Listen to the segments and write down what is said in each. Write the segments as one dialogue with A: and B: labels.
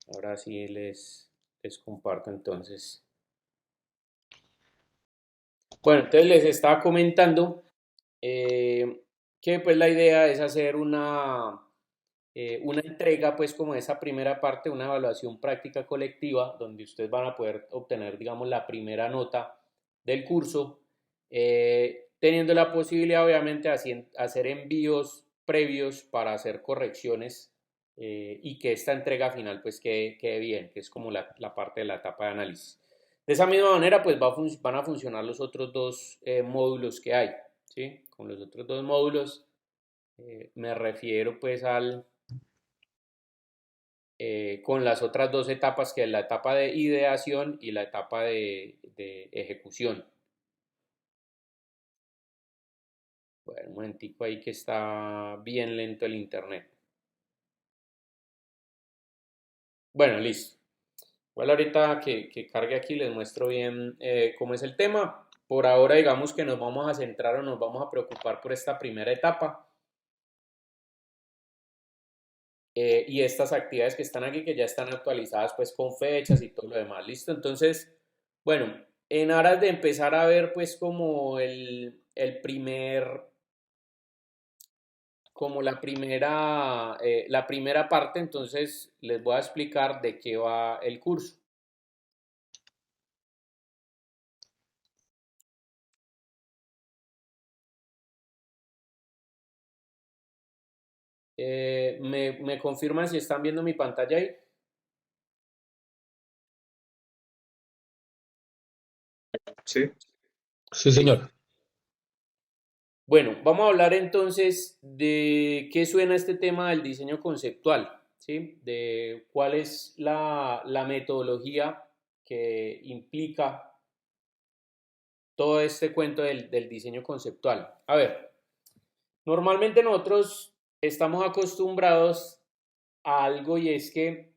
A: Ahora sí les comparto entonces. Bueno, entonces les estaba comentando eh, que pues la idea es hacer una entrega pues como esa primera parte, una evaluación práctica colectiva donde ustedes van a poder obtener digamos la primera nota del curso, teniendo la posibilidad obviamente de hacer envíos previos para hacer correcciones y que esta entrega final pues quede bien, que es como la parte de la etapa de análisis. De esa misma manera, pues van a funcionar los otros dos módulos que hay, ¿sí? Con los otros dos módulos me refiero pues con las otras dos etapas, que es la etapa de ideación y la etapa de ejecución. Bueno, un momentico ahí que está bien lento el internet. Bueno, listo. Igual ahorita que cargue aquí les muestro bien cómo es el tema. Por ahora digamos que nos vamos a centrar o nos vamos a preocupar por esta primera etapa y estas actividades que están aquí que ya están actualizadas pues con fechas y todo lo demás. Listo, entonces, bueno, en aras de empezar a ver pues como como la primera parte, entonces les voy a explicar de qué va el curso. ¿Me confirman si están viendo mi pantalla ahí?
B: Sí,
C: Sí,
A: Listo.
C: señor.
A: Bueno, vamos a hablar entonces de qué suena este tema del diseño conceptual, ¿sí? De cuál es la metodología que implica todo este cuento del diseño conceptual. A ver, normalmente nosotros estamos acostumbrados a algo y es que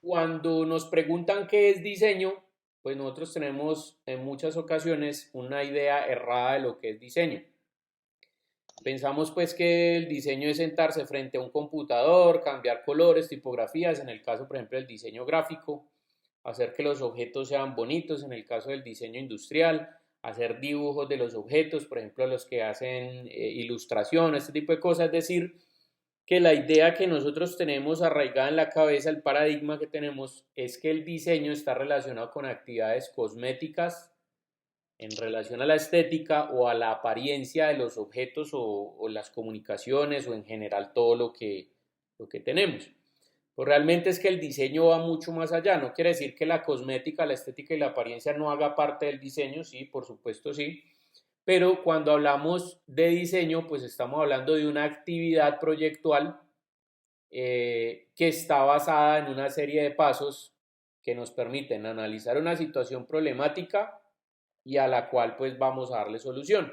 A: cuando nos preguntan qué es diseño, pues nosotros tenemos en muchas ocasiones una idea errada de lo que es diseño. Pensamos pues que el diseño es sentarse frente a un computador, cambiar colores, tipografías, en el caso por ejemplo del diseño gráfico, hacer que los objetos sean bonitos, en el caso del diseño industrial, hacer dibujos de los objetos, por ejemplo los que hacen ilustración, este tipo de cosas, es decir, que la idea que nosotros tenemos arraigada en la cabeza, el paradigma que tenemos, es que el diseño está relacionado con actividades cosméticas, en relación a la estética o a la apariencia de los objetos o las comunicaciones o en general todo lo que tenemos. Pues realmente es que el diseño va mucho más allá, no quiere decir que la cosmética, la estética y la apariencia no haga parte del diseño, sí, por supuesto sí, pero cuando hablamos de diseño, pues estamos hablando de una actividad proyectual que está basada en una serie de pasos que nos permiten analizar una situación problemática y a la cual pues vamos a darle solución.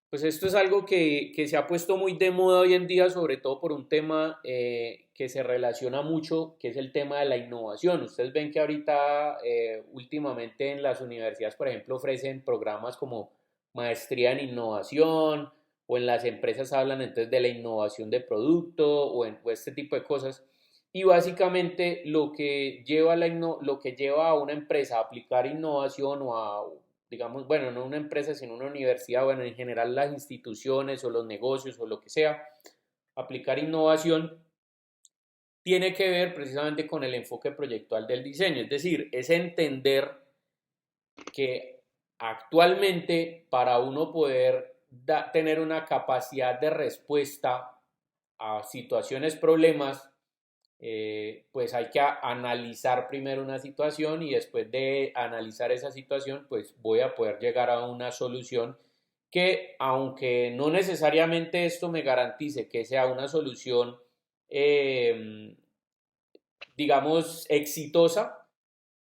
A: Pues esto es algo que se ha puesto muy de moda hoy en día, sobre todo por un tema que se relaciona mucho, que es el tema de la innovación. Ustedes ven que ahorita, últimamente en las universidades, por ejemplo, ofrecen programas como maestría en innovación, o en las empresas hablan entonces de la innovación de producto, o este tipo de cosas. Y básicamente lo que lleva a una empresa a aplicar innovación o a, digamos, bueno, no una empresa, sino una universidad, bueno, en general las instituciones o los negocios o lo que sea, aplicar innovación tiene que ver precisamente con el enfoque proyectual del diseño, es decir, es entender que actualmente para uno poder tener una capacidad de respuesta a situaciones, problemas, pues hay que analizar primero una situación y después de analizar esa situación, pues voy a poder llegar a una solución que, aunque no necesariamente esto me garantice que sea una solución, eh, digamos, exitosa,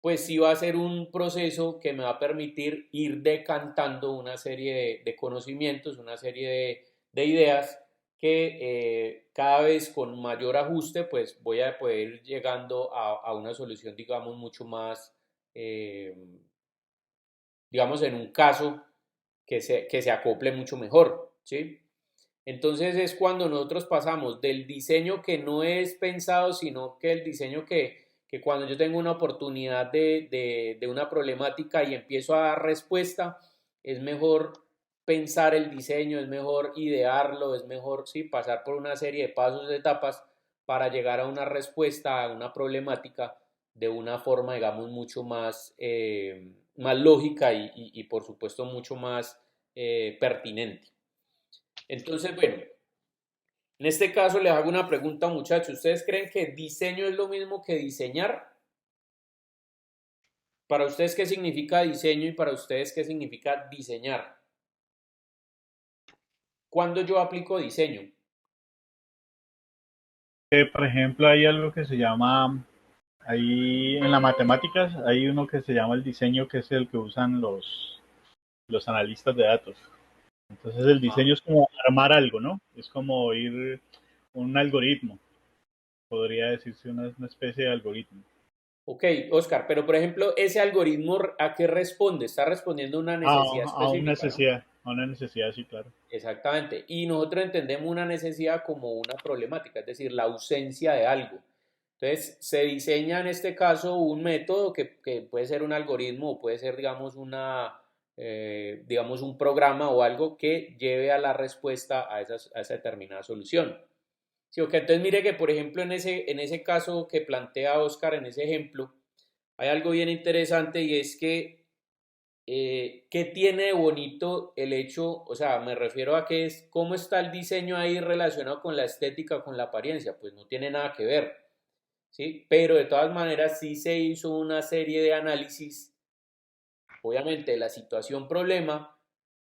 A: pues sí va a ser un proceso que me va a permitir ir decantando una serie de conocimientos, una serie de ideas que cada vez con mayor ajuste pues voy a poder ir llegando a una solución digamos mucho más, eh, digamos en un caso que se acople mucho mejor, ¿sí? Entonces es cuando nosotros pasamos del diseño que no es pensado, sino que el diseño que cuando yo tengo una oportunidad de una problemática y empiezo a dar respuesta, es mejor pensar el diseño, es mejor idearlo, es mejor sí, pasar por una serie de pasos, de etapas para llegar a una respuesta, a una problemática de una forma, digamos, mucho más, más lógica y por supuesto mucho más pertinente. Entonces, bueno, en este caso les hago una pregunta, muchachos. ¿Ustedes creen que diseño es lo mismo que diseñar? Para ustedes, ¿qué significa diseño y para ustedes, qué significa diseñar? ¿Cuándo yo aplico diseño?
C: Por ejemplo, hay algo que se llama, ahí en las matemáticas, hay uno que se llama el diseño, que es el que usan los analistas de datos. Entonces el
A: Ah,
C: diseño es como armar algo, ¿no? Es como ir un algoritmo, podría decirse una especie de algoritmo.
A: ok, Oscar, pero por ejemplo, ese algoritmo, ¿a qué responde? Está respondiendo a una necesidad específica, ¿no?
C: A una necesidad, sí, claro.
A: Exactamente. Y nosotros entendemos una necesidad como una problemática, es decir, la ausencia de algo. Entonces, se diseña en este caso un método que puede ser un algoritmo o puede ser, digamos, digamos, un programa o algo que lleve a la respuesta a esa determinada solución. Sí, ok, entonces mire que, por ejemplo, en ese caso que plantea Oscar, en ese ejemplo, hay algo bien interesante y es que ¿qué tiene de bonito el hecho? O sea, me refiero a que es cómo está el diseño ahí relacionado con la estética, con la apariencia, pues no tiene nada que ver, ¿sí? Pero de todas maneras sí se hizo una serie de análisis, obviamente, de la situación problema,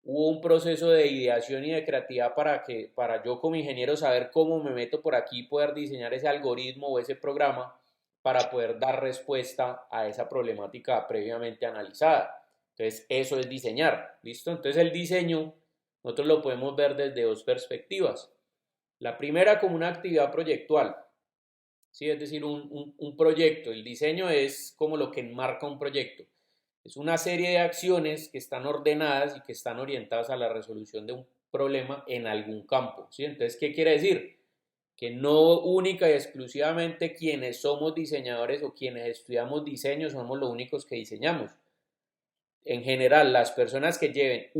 A: hubo un proceso de ideación y de creatividad para yo como ingeniero saber cómo me meto por aquí, poder diseñar ese algoritmo o ese programa para poder dar respuesta a esa problemática previamente analizada. Entonces, eso es diseñar, ¿listo? Entonces, el diseño, nosotros lo podemos ver desde dos perspectivas. La primera como una actividad proyectual, ¿sí? Es decir, un proyecto. El diseño es como lo que enmarca un proyecto. Es una serie de acciones que están ordenadas y que están orientadas a la resolución de un problema en algún campo, ¿sí? Entonces, ¿qué quiere decir? Que no única y exclusivamente quienes somos diseñadores o quienes estudiamos diseño somos los únicos que diseñamos. En general, las personas que lleven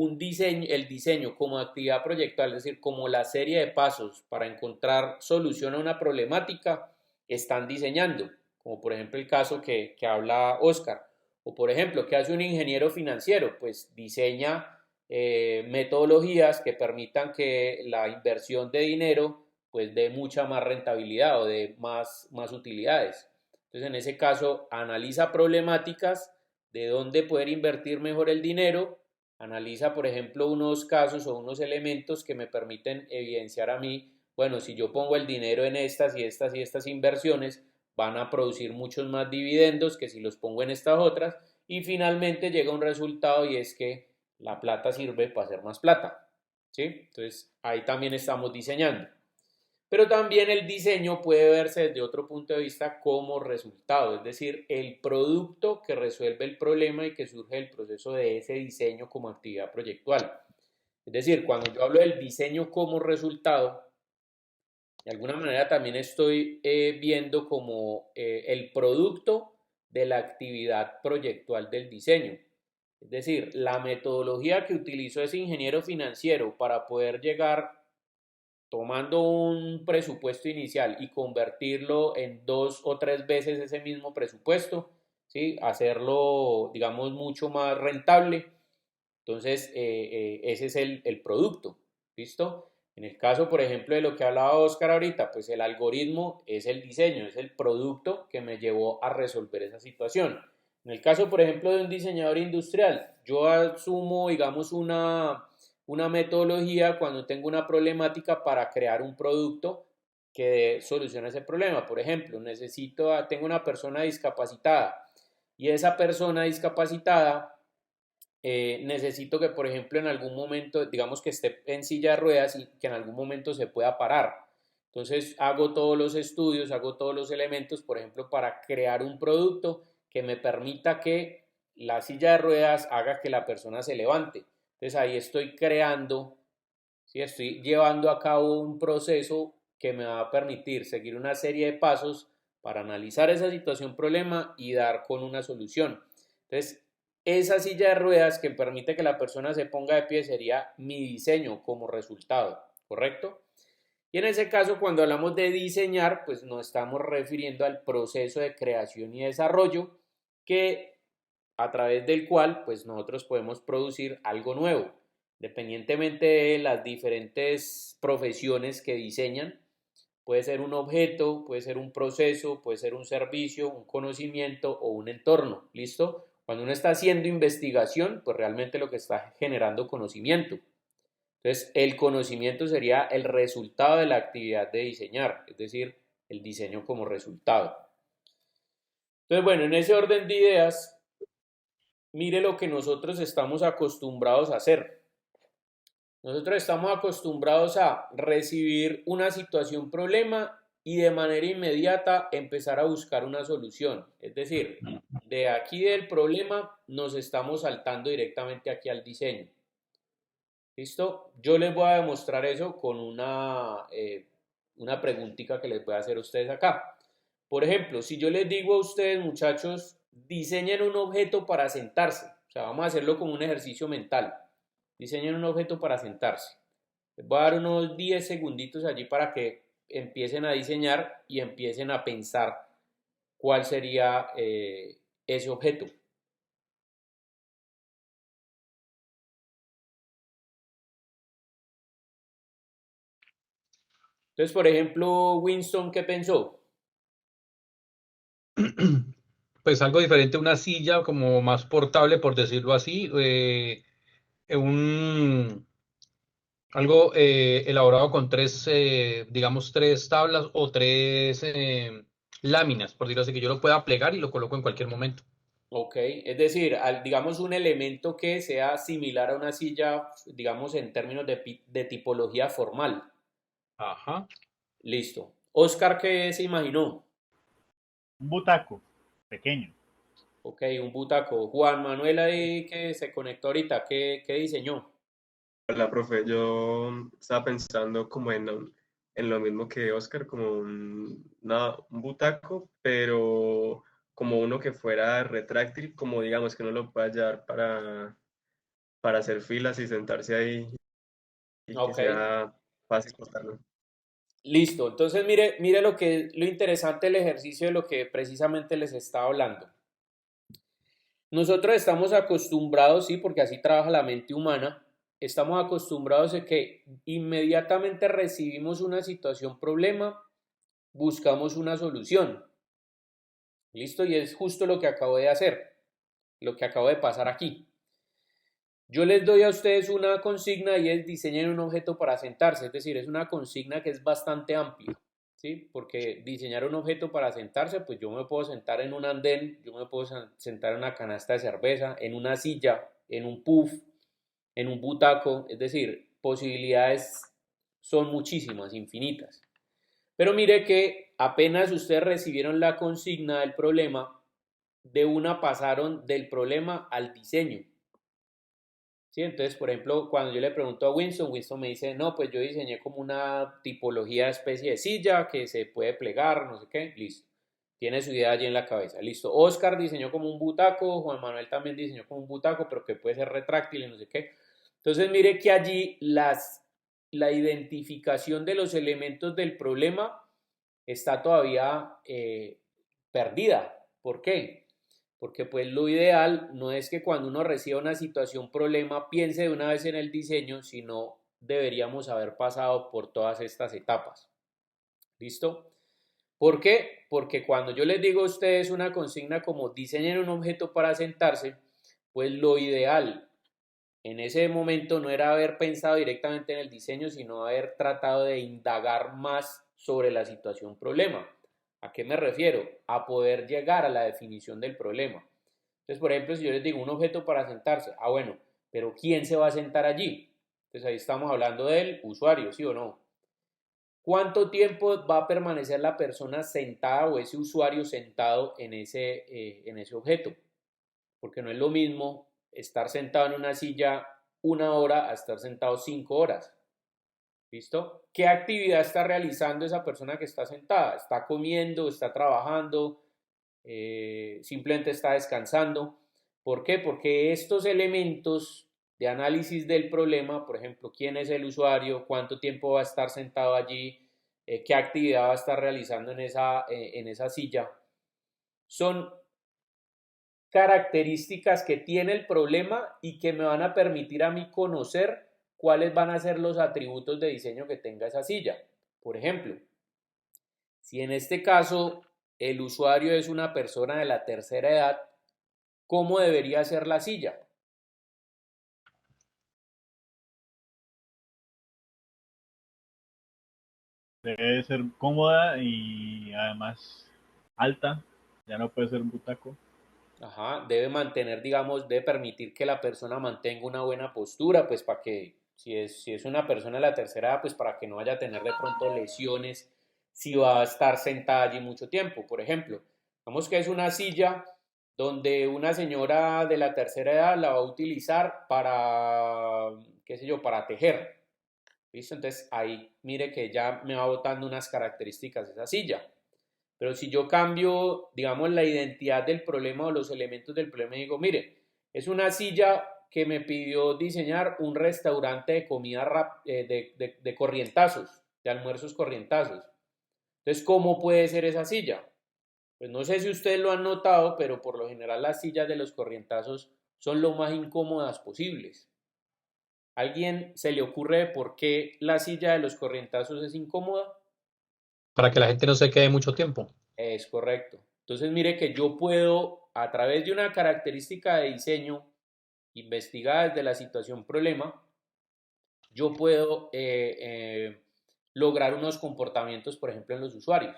A: el diseño como actividad proyectual, es decir, como la serie de pasos para encontrar solución a una problemática, están diseñando, como por ejemplo el caso que habla Oscar, o por ejemplo, ¿qué hace un ingeniero financiero? Pues diseña metodologías que permitan que la inversión de dinero pues dé mucha más rentabilidad o de más utilidades. Entonces, en ese caso, analiza problemáticas de dónde poder invertir mejor el dinero, analiza, por ejemplo, unos casos o unos elementos que me permiten evidenciar a mí, bueno, si yo pongo el dinero en estas y estas y estas inversiones, van a producir muchos más dividendos que si los pongo en estas otras, y finalmente llega un resultado y es que la plata sirve para hacer más plata, ¿sí? Entonces, ahí también estamos diseñando. Pero también el diseño puede verse desde otro punto de vista como resultado, es decir, el producto que resuelve el problema y que surge del proceso de ese diseño como actividad proyectual. Es decir, cuando yo hablo del diseño como resultado, de alguna manera también estoy viendo como el producto de la actividad proyectual del diseño. Es decir, la metodología que utilizó ese ingeniero financiero para poder llegar tomando un presupuesto inicial y convertirlo en dos o tres veces ese mismo presupuesto, ¿sí? Hacerlo, digamos, mucho más rentable. Entonces, ese es el producto, ¿listo? En el caso, por ejemplo, de lo que hablaba Oscar ahorita, pues el algoritmo es el diseño, es el producto que me llevó a resolver esa situación. En el caso, por ejemplo, de un diseñador industrial, yo asumo, digamos, una metodología cuando tengo una problemática para crear un producto que solucione ese problema. Por ejemplo, tengo una persona discapacitada y esa persona discapacitada necesito que, por ejemplo, en algún momento, digamos que esté en silla de ruedas y que en algún momento se pueda parar. Entonces hago todos los estudios, hago todos los elementos, por ejemplo, para crear un producto que me permita que la silla de ruedas haga que la persona se levante. Entonces ahí estoy creando ¿sí? Estoy llevando a cabo un proceso que me va a permitir seguir una serie de pasos para analizar esa situación problema y dar con una solución. Entonces, esa silla de ruedas que permite que la persona se ponga de pie sería mi diseño como resultado, ¿correcto? Y en ese caso, cuando hablamos de diseñar, pues nos estamos refiriendo al proceso de creación y desarrollo que a través del cual pues nosotros podemos producir algo nuevo, dependientemente de las diferentes profesiones que diseñan. Puede ser un objeto, puede ser un proceso, puede ser un servicio, un conocimiento o un entorno. ¿Listo? Cuando uno está haciendo investigación, pues realmente lo que está generando conocimiento. Entonces, el conocimiento sería el resultado de la actividad de diseñar, es decir, el diseño como resultado. Entonces, bueno, en ese orden de ideas, mire lo que nosotros estamos acostumbrados a hacer. Nosotros estamos acostumbrados a recibir una situación problema y de manera inmediata empezar a buscar una solución. Es decir, de aquí del problema nos estamos saltando directamente aquí al diseño. ¿Listo? Yo les voy a demostrar eso con una preguntita que les voy a hacer a ustedes acá. Por ejemplo, si yo les digo a ustedes, muchachos, diseñen un objeto para sentarse. O sea, vamos a hacerlo como un ejercicio mental. Diseñen un objeto para sentarse. Les voy a dar unos 10 segunditos allí para que empiecen a diseñar y empiecen a pensar cuál sería ese objeto. Entonces, por ejemplo, Winston, ¿qué pensó?
D: Pues algo diferente, una silla como más portable, por decirlo así, un, algo elaborado con digamos, tres tablas o tres láminas, por decirlo así, que yo lo pueda plegar y lo coloco en cualquier momento.
A: Ok, es decir, digamos un elemento que sea similar a una silla, digamos en términos de tipología formal.
D: Ajá.
A: Listo. Oscar, ¿qué se imaginó?
C: Un butaco pequeño.
A: Ok, un butaco. Juan Manuel ahí que se conectó ahorita, ¿qué diseñó?
B: Hola, profe. Yo estaba pensando como en lo mismo que Oscar, como un butaco, pero como uno que fuera retráctil, como digamos que uno lo pueda llevar para hacer filas y sentarse ahí y que
A: Ok,
B: sea fácil cortarlo.
A: listo. Entonces mire lo interesante del ejercicio de lo que precisamente les estaba hablando. Nosotros estamos acostumbrados, sí, porque así trabaja la mente humana, estamos acostumbrados a que inmediatamente recibimos una situación problema, buscamos una solución. ¿Listo? Y es justo lo que acabo de hacer, lo que acabo de pasar aquí. Yo les doy a ustedes una consigna y es diseñen un objeto para sentarse, es decir, es una consigna que es bastante amplia, ¿sí? Porque diseñar un objeto para sentarse, pues yo me puedo sentar en un andén, yo me puedo sentar en una canasta de cerveza, en una silla, en un puff, en un butaco, es decir, posibilidades son muchísimas, infinitas. Pero mire que apenas ustedes recibieron la consigna del problema, de una pasaron del problema al diseño. ¿Sí? Entonces, por ejemplo, cuando yo le pregunto a Winston, Winston me dice, no, pues yo diseñé como una tipología de especie de silla que se puede plegar, no sé qué, listo. Tiene su idea allí en la cabeza, listo. Oscar diseñó como un butaco, Juan Manuel también diseñó como un butaco, pero que puede ser retráctil y no sé qué. Entonces, mire que allí la identificación de los elementos del problema está todavía perdida. ¿Por qué? Porque pues lo ideal no es que cuando uno reciba una situación, problema, piense de una vez en el diseño, sino deberíamos haber pasado por todas estas etapas. ¿Listo? ¿Por qué? Porque cuando yo les digo a ustedes una consigna como diseñen un objeto para sentarse, pues lo ideal en ese momento no era haber pensado directamente en el diseño, sino haber tratado de indagar más sobre la situación problema. ¿A qué me refiero? A poder llegar a la definición del problema. Entonces, por ejemplo, si yo les digo un objeto para sentarse, bueno, pero ¿quién se va a sentar allí? Entonces ahí estamos hablando del usuario, ¿sí o no? ¿Cuánto tiempo va a permanecer la persona sentada o ese usuario sentado en ese objeto? Porque no es lo mismo estar sentado en una silla 1 hora a estar sentado 5 horas. ¿Listo? ¿Qué actividad está realizando esa persona que está sentada? ¿Está comiendo? ¿Está trabajando? ¿Simplemente está descansando? ¿Por qué? Porque estos elementos de análisis del problema, por ejemplo, quién es el usuario, cuánto tiempo va a estar sentado allí, qué actividad va a estar realizando en esa silla, son características que tiene el problema y que me van a permitir a mí conocer cuáles van a ser los atributos de diseño que tenga esa silla. Por ejemplo, si en este caso el usuario es una persona de la tercera edad, ¿cómo debería ser la silla?
C: Debe ser cómoda y además alta. Ya no puede ser un butaco.
A: Ajá, debe mantener, digamos, debe permitir que la persona mantenga una buena postura, pues para que, si es una persona de la tercera edad, pues para que no vaya a tener de pronto lesiones si va a estar sentada allí mucho tiempo. Por ejemplo, vamos que es una silla donde una señora de la tercera edad la va a utilizar para, qué sé yo, para tejer. ¿Listo? Entonces ahí mire que ya me va botando unas características de esa silla. Pero si yo cambio, digamos, la identidad del problema o los elementos del problema y digo, mire, es una silla que me pidió diseñar un restaurante de comida de corrientazos, de almuerzos corrientazos. Entonces, ¿cómo puede ser esa silla? Pues no sé si ustedes lo han notado, pero por lo general las sillas de los corrientazos son lo más incómodas posibles. ¿Alguien se le ocurre por qué la silla de los corrientazos es incómoda?
D: Para que la gente no se quede mucho tiempo.
A: Es correcto. Entonces, mire que yo puedo, a través de una característica de diseño investigada desde la situación problema, yo puedo lograr unos comportamientos, por ejemplo, en los usuarios.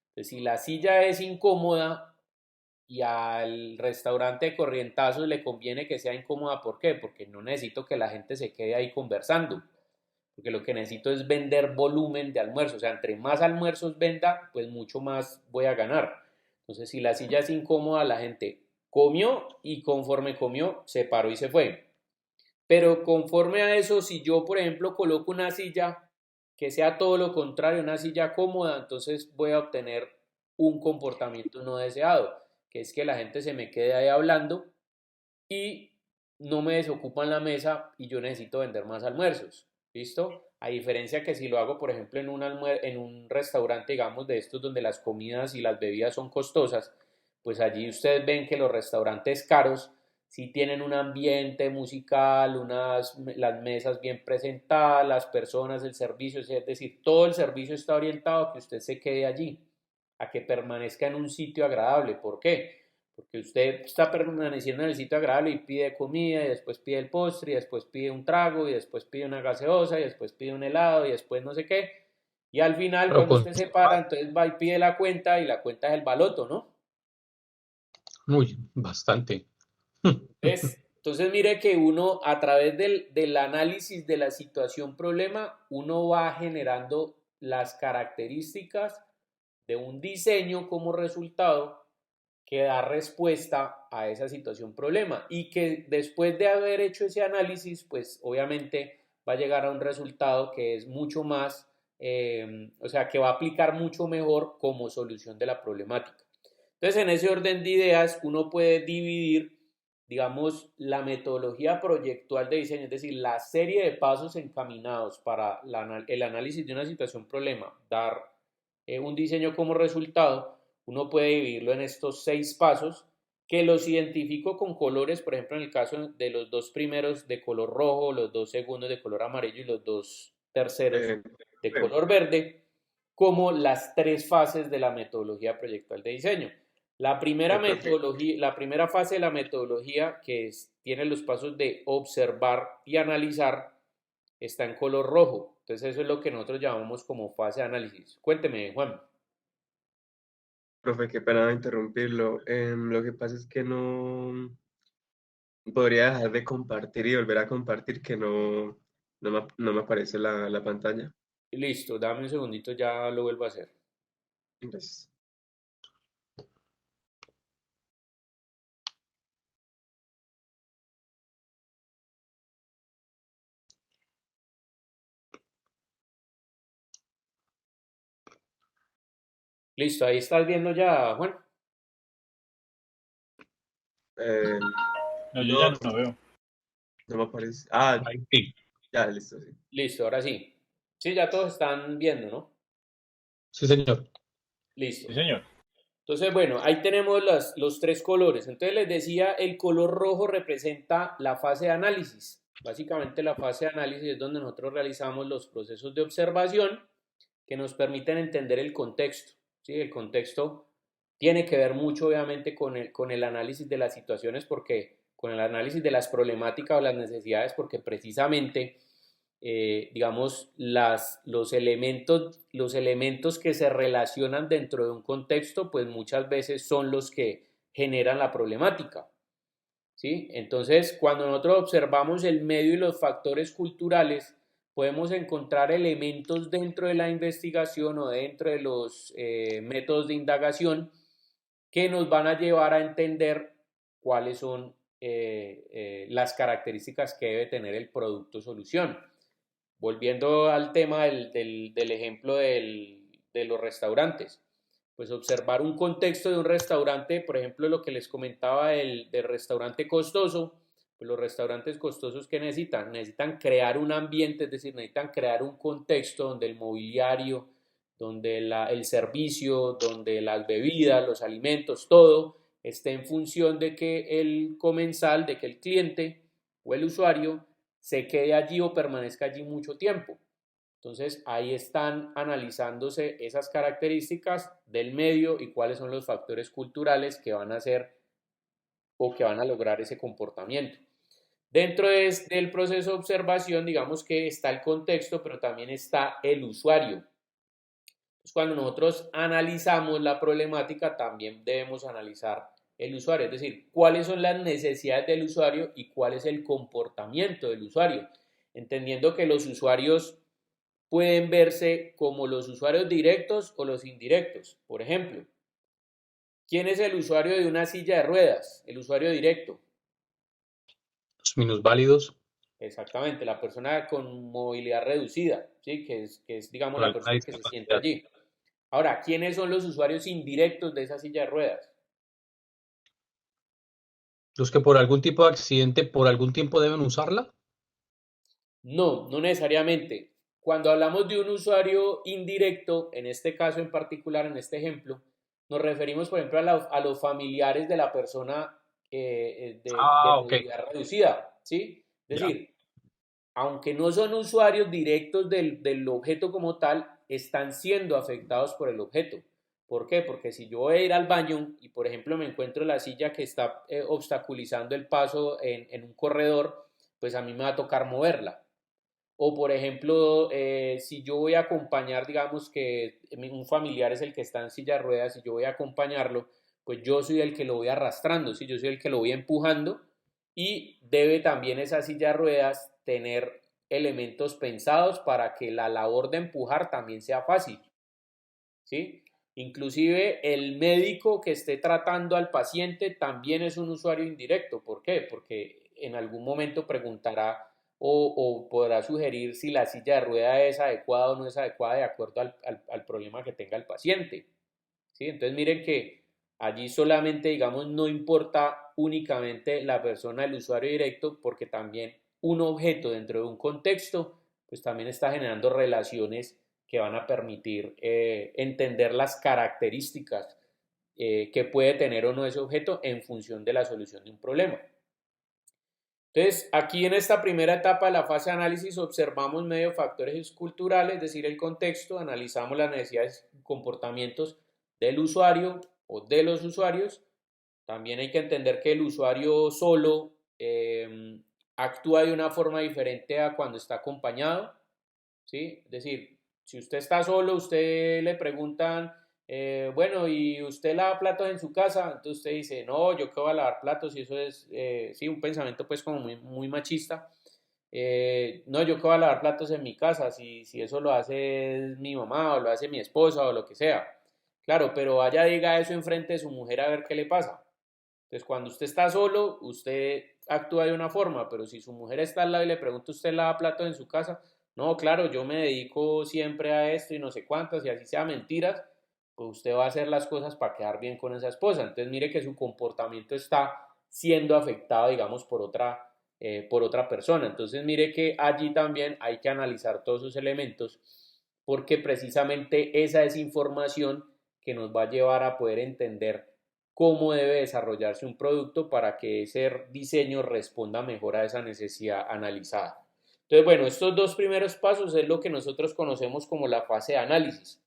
A: Entonces, si la silla es incómoda y al restaurante de corrientazos le conviene que sea incómoda, ¿por qué? Porque no necesito que la gente se quede ahí conversando, porque lo que necesito es vender volumen de almuerzo, o sea, entre más almuerzos venda, pues mucho más voy a ganar. Entonces, si la silla es incómoda, la gente comió y conforme comió, se paró y se fue. Pero conforme a eso, si yo, por ejemplo, coloco una silla que sea todo lo contrario, una silla cómoda, entonces voy a obtener un comportamiento no deseado, que es que la gente se me quede ahí hablando y no me desocupan la mesa y yo necesito vender más almuerzos. ¿Listo? A diferencia que si lo hago, por ejemplo, en un restaurante, digamos, de estos donde las comidas y las bebidas son costosas, pues allí ustedes ven que los restaurantes caros sí tienen un ambiente musical, las mesas bien presentadas, las personas, el servicio, es decir, todo el servicio está orientado a que usted se quede allí, a que permanezca en un sitio agradable. ¿Por qué? Porque usted está permaneciendo en el sitio agradable y pide comida y después pide el postre y después pide un trago y después pide una gaseosa y después pide un helado y después no sé qué. Y al final,
D: Pero
A: cuando
D: con,
A: usted se para, entonces va y pide la cuenta y la cuenta es el baloto, ¿no?
D: uy, bastante.
A: Entonces mire que uno a través del análisis de la situación problema, uno va generando las características de un diseño como resultado que da respuesta a esa situación problema y que después de haber hecho ese análisis, pues obviamente va a llegar a un resultado que es mucho más, o sea, que va a aplicar mucho mejor como solución de la problemática. Entonces, en ese orden de ideas, uno puede dividir, digamos, la metodología proyectual de diseño, es decir, la serie de pasos encaminados para el análisis de una situación problema, dar un diseño como resultado. Uno puede dividirlo en estos 6 pasos que los identifico con colores, por ejemplo, en el caso de los 2 primeros de color rojo, los 2 segundos de color amarillo y los 2 terceros
B: Eh,
A: de color verde, como las 3 fases de la metodología proyectual de diseño.
B: profe,
A: La primera fase de la metodología, tiene los pasos de observar y analizar, está en color rojo. Entonces eso es lo que nosotros llamamos como fase de análisis. Cuénteme, Juan.
B: profe, qué pena interrumpirlo. Lo que pasa es que no podría dejar de compartir y volver a compartir que no me aparece la pantalla.
A: Listo, dame un segundito, ya lo vuelvo a hacer.
B: Entonces,
A: Listo, ahí estás viendo ya, Juan.
B: Eh,
C: No, yo ya
B: no,
C: no veo.
B: no me aparece. Ah,
D: Ahí sí.
B: ya, listo, sí.
A: Listo, ahora sí. Sí, ya todos están viendo, ¿no?
D: Sí, señor.
C: Sí,
A: Listo.
C: señor.
A: Entonces, bueno, ahí tenemos los tres colores. Entonces les decía, el color rojo representa la fase de análisis. Básicamente la fase de análisis es donde nosotros realizamos los procesos de observación que nos permiten entender el contexto. ¿Sí? El contexto tiene que ver mucho, obviamente, con el análisis de las situaciones, porque con el análisis de las problemáticas o las necesidades, porque precisamente digamos, los elementos que se relacionan dentro de un contexto, pues muchas veces son los que generan la problemática. ¿Sí? Entonces, cuando nosotros observamos el medio y los factores culturales, podemos encontrar elementos dentro de la investigación o dentro de los métodos de indagación que nos van a llevar a entender cuáles son las características que debe tener el producto solución. Volviendo al tema del ejemplo de los restaurantes, pues observar un contexto de un restaurante, por ejemplo, lo que les comentaba del restaurante costoso, pues los restaurantes costosos que necesitan crear un ambiente, es decir, necesitan crear un contexto donde el mobiliario, donde el servicio, donde las bebidas, los alimentos, todo esté en función de que el comensal, de que el cliente o el usuario se quede allí o permanezca allí mucho tiempo. Entonces ahí están analizándose esas características del medio y cuáles son los factores culturales que van a hacer o que van a lograr ese comportamiento. Dentro del proceso de observación, digamos que está el contexto, pero también está el usuario. Entonces, cuando nosotros analizamos la problemática, también debemos analizar el usuario, es decir, cuáles son las necesidades del usuario y cuál es el comportamiento del usuario, entendiendo que los usuarios pueden verse como los usuarios directos o los indirectos. Por ejemplo, ¿quién es el usuario de una silla de ruedas? El usuario directo.
D: Los minusválidos
A: Exactamente, la persona con movilidad reducida, ¿sí? Que es, digamos,
D: con
A: la
D: alguna
A: persona que se sienta
D: discapacidad.
A: allí. Ahora, ¿quiénes son los usuarios indirectos de esa silla de ruedas?
D: Los que por algún tipo de accidente, por algún tiempo deben usarla.
A: No, no necesariamente. Cuando hablamos de un usuario indirecto, en este caso en particular, en este ejemplo, nos referimos, por ejemplo, a los familiares de la persona de
D: Ah, ok.
A: movilidad reducida, ¿sí? Es
D: Ya.
A: decir, aunque no son usuarios directos del objeto como tal, están siendo afectados por el objeto. ¿Por qué? Porque si yo voy a ir al baño y, por ejemplo, me encuentro la silla que está obstaculizando el paso en un corredor, pues a mí me va a tocar moverla. O, por ejemplo, si yo voy a acompañar, digamos que un familiar es el que está en silla de ruedas y yo voy a acompañarlo, pues yo soy el que lo voy arrastrando, ¿sí? Yo soy el que lo voy empujando y debe también esa silla de ruedas tener elementos pensados para que la labor de empujar también sea fácil, ¿sí? Inclusive el médico que esté tratando al paciente también es un usuario indirecto. ¿Por qué? Porque en algún momento preguntará o podrá sugerir si la silla de rueda es adecuada o no es adecuada de acuerdo al problema que tenga el paciente. ¿Sí? Entonces miren que allí solamente, digamos, no importa únicamente la persona, el usuario directo, porque también un objeto dentro de un contexto, pues también está generando relaciones que van a permitir entender las características que puede tener o no ese objeto en función de la solución de un problema. Entonces, aquí en esta primera etapa de la fase de análisis observamos medio factores culturales, es decir, el contexto, analizamos las necesidades y comportamientos del usuario o de los usuarios. También hay que entender que el usuario solo actúa de una forma diferente a cuando está acompañado, ¿sí? Es decir, si usted está solo, usted le preguntan, bueno, ¿y usted lava platos en su casa? Entonces usted dice, no, yo qué voy a lavar platos, y eso es, sí, un pensamiento pues como muy, muy machista. No, yo qué voy a lavar platos en mi casa, si eso lo hace mi mamá o lo hace mi esposa o lo que sea. Claro, pero vaya diga eso enfrente de su mujer a ver qué le pasa. Entonces, cuando usted está solo, usted actúa de una forma, pero si su mujer está al lado y le pregunta, ¿usted lava platos en su casa? No, claro, yo me dedico siempre a esto y no sé cuántas, y así sea mentiras, pues usted va a hacer las cosas para quedar bien con esa esposa. Entonces mire que su comportamiento está siendo afectado, digamos, por otra persona. Entonces mire que allí también hay que analizar todos esos elementos porque precisamente esa es información que nos va a llevar a poder entender cómo debe desarrollarse un producto para que ese diseño responda mejor a esa necesidad analizada. Entonces, bueno, estos dos primeros pasos es lo que nosotros conocemos como la fase de análisis.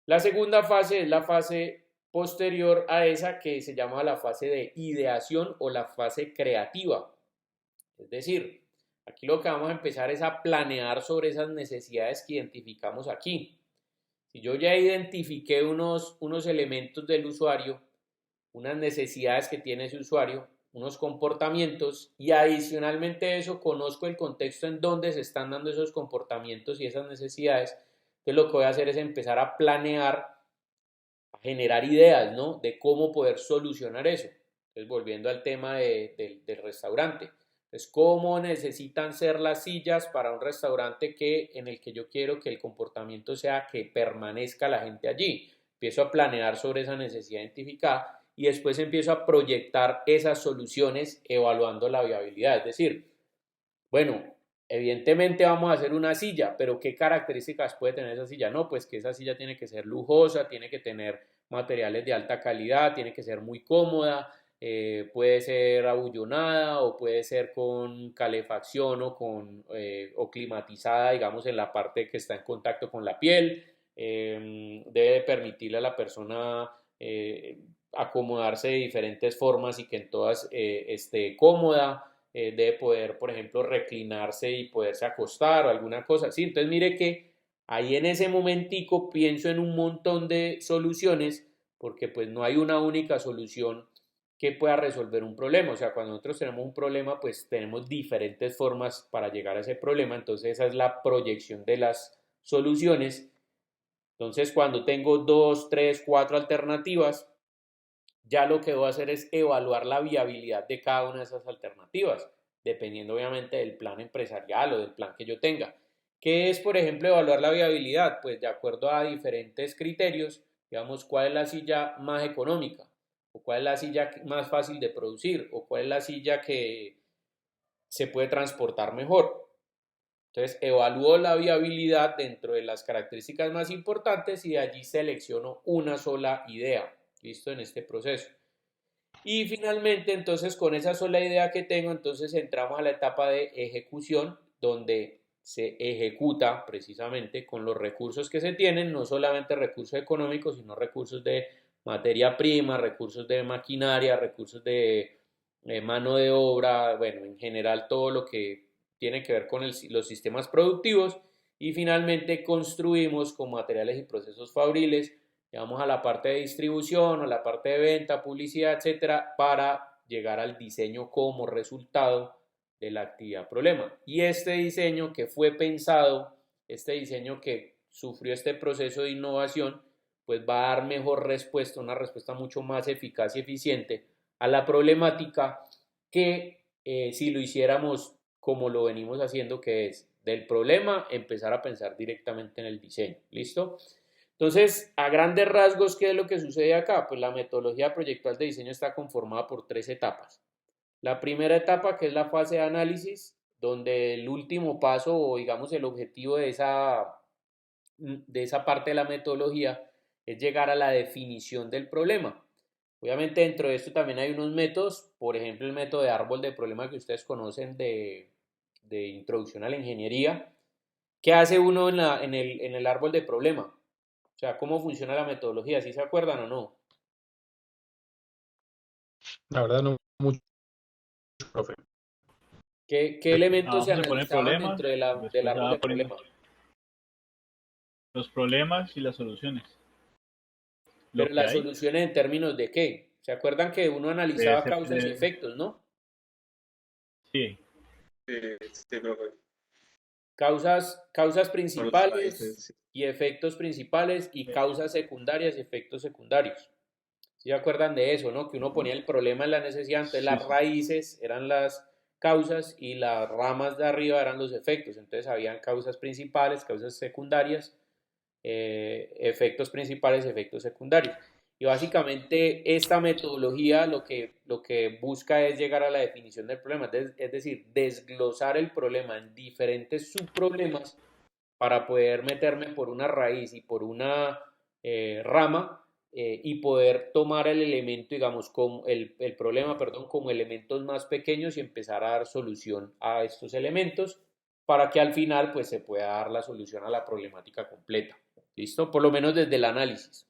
A: La segunda fase es la fase posterior a esa que se llama la fase de ideación o la fase creativa. Es decir, aquí lo que vamos a empezar es a planear sobre esas necesidades que identificamos aquí. Si yo ya identifiqué unos elementos del usuario, unas necesidades que tiene ese usuario, unos comportamientos y adicionalmente a eso conozco el contexto en donde se están dando esos comportamientos y esas necesidades, entonces lo que voy a hacer es empezar a planear, a generar ideas, ¿no? De cómo poder solucionar eso. Entonces, volviendo al tema del restaurante. Entonces, ¿cómo necesitan ser las sillas para un restaurante en el que yo quiero que el comportamiento sea que permanezca la gente allí? Empiezo a planear sobre esa necesidad identificada y después empiezo a proyectar esas soluciones evaluando la viabilidad. Es decir, bueno, evidentemente vamos a hacer una silla, pero ¿qué características puede tener esa silla? No, pues que esa silla tiene que ser lujosa, tiene que tener materiales de alta calidad, tiene que ser muy cómoda, puede ser abullonada o puede ser con calefacción o climatizada, digamos, en la parte que está en contacto con la piel. Debe permitirle a la persona acomodarse de diferentes formas y que en todas esté cómoda. Debe poder, por ejemplo, reclinarse y poderse acostar o alguna cosa así. Entonces mire que ahí en ese momentico pienso en un montón de soluciones porque pues no hay una única solución que pueda resolver un problema. O sea, cuando nosotros tenemos un problema, pues tenemos diferentes formas para llegar a ese problema. Entonces esa es la proyección de las soluciones. Entonces cuando tengo 2, 3, 4 alternativas, ya lo que voy a hacer es evaluar la viabilidad de cada una de esas alternativas, dependiendo obviamente del plan empresarial o del plan que yo tenga. ¿Qué es, por ejemplo, evaluar la viabilidad? Pues de acuerdo a diferentes criterios, digamos, cuál es la silla más económica, o cuál es la silla más fácil de producir, o cuál es la silla que se puede transportar mejor. Entonces, evalúo la viabilidad dentro de las características más importantes y de allí selecciono una sola idea. ¿Listo? En este proceso. Y finalmente, entonces, con esa sola idea que tengo, entonces entramos a la etapa de ejecución, donde se ejecuta precisamente con los recursos que se tienen, no solamente recursos económicos, sino recursos de materia prima, recursos de maquinaria, recursos de mano de obra, bueno, en general todo lo que tiene que ver con los sistemas productivos y finalmente construimos con materiales y procesos fabriles. Vamos a la parte de distribución, a la parte de venta, publicidad, etcétera, para llegar al diseño como resultado de la actividad problema. Y este diseño que fue pensado, este diseño que sufrió este proceso de innovación, pues va a dar mejor respuesta, una respuesta mucho más eficaz y eficiente a la problemática que si lo hiciéramos como lo venimos haciendo, que es del problema empezar a pensar directamente en el diseño. ¿Listo? Entonces, a grandes rasgos, ¿qué es lo que sucede acá? Pues la metodología proyectual de diseño está conformada por 3 etapas. La primera etapa, que es la fase de análisis, donde el último paso o digamos el objetivo de esa parte de la metodología es llegar a la definición del problema. Obviamente dentro de esto también hay unos métodos, por ejemplo el método de árbol de problema que ustedes conocen de introducción a la ingeniería. ¿Qué hace uno en el árbol de problema? O sea, ¿cómo funciona la metodología? ¿Sí se acuerdan o no?
D: La verdad, no mucho, profe.
A: ¿Qué elementos se
C: Abajo se ponen
A: analizaban
C: problemas,
A: dentro del
C: después
A: árbol de
C: ponen
A: problema?
C: los problemas y las soluciones. Lo
A: Pero
C: que
A: las
C: hay,
A: soluciones en términos de qué? ¿Se acuerdan que uno analizaba causas y
C: de-
A: efectos, no?
C: sí,
B: Sí, profe.
A: Causas
B: Son las
A: principales
B: raíces.
A: y efectos principales y
C: eh,
A: causas secundarias y efectos secundarios. ¿Sí se acuerdan de eso, no? Que uno ponía el problema en la necesidad, entonces
C: sí,
A: las
C: sí,
A: raíces eran las causas y las ramas de arriba eran los efectos. Entonces habían causas principales, causas secundarias, efectos principales, efectos secundarios. Y básicamente esta metodología lo que busca es llegar a la definición del problema, es decir, desglosar el problema en diferentes subproblemas para poder meterme por una raíz y por una rama y poder tomar el elemento, digamos, como el problema, perdón, como elementos más pequeños y empezar a dar solución a estos elementos para que al final pues se pueda dar la solución a la problemática completa. ¿Listo? Por lo menos desde el análisis.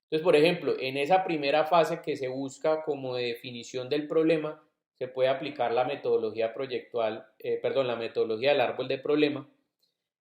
A: Entonces, por ejemplo, en esa primera fase que se busca como de definición del problema, se puede aplicar la metodología proyectual, la metodología del árbol de problema.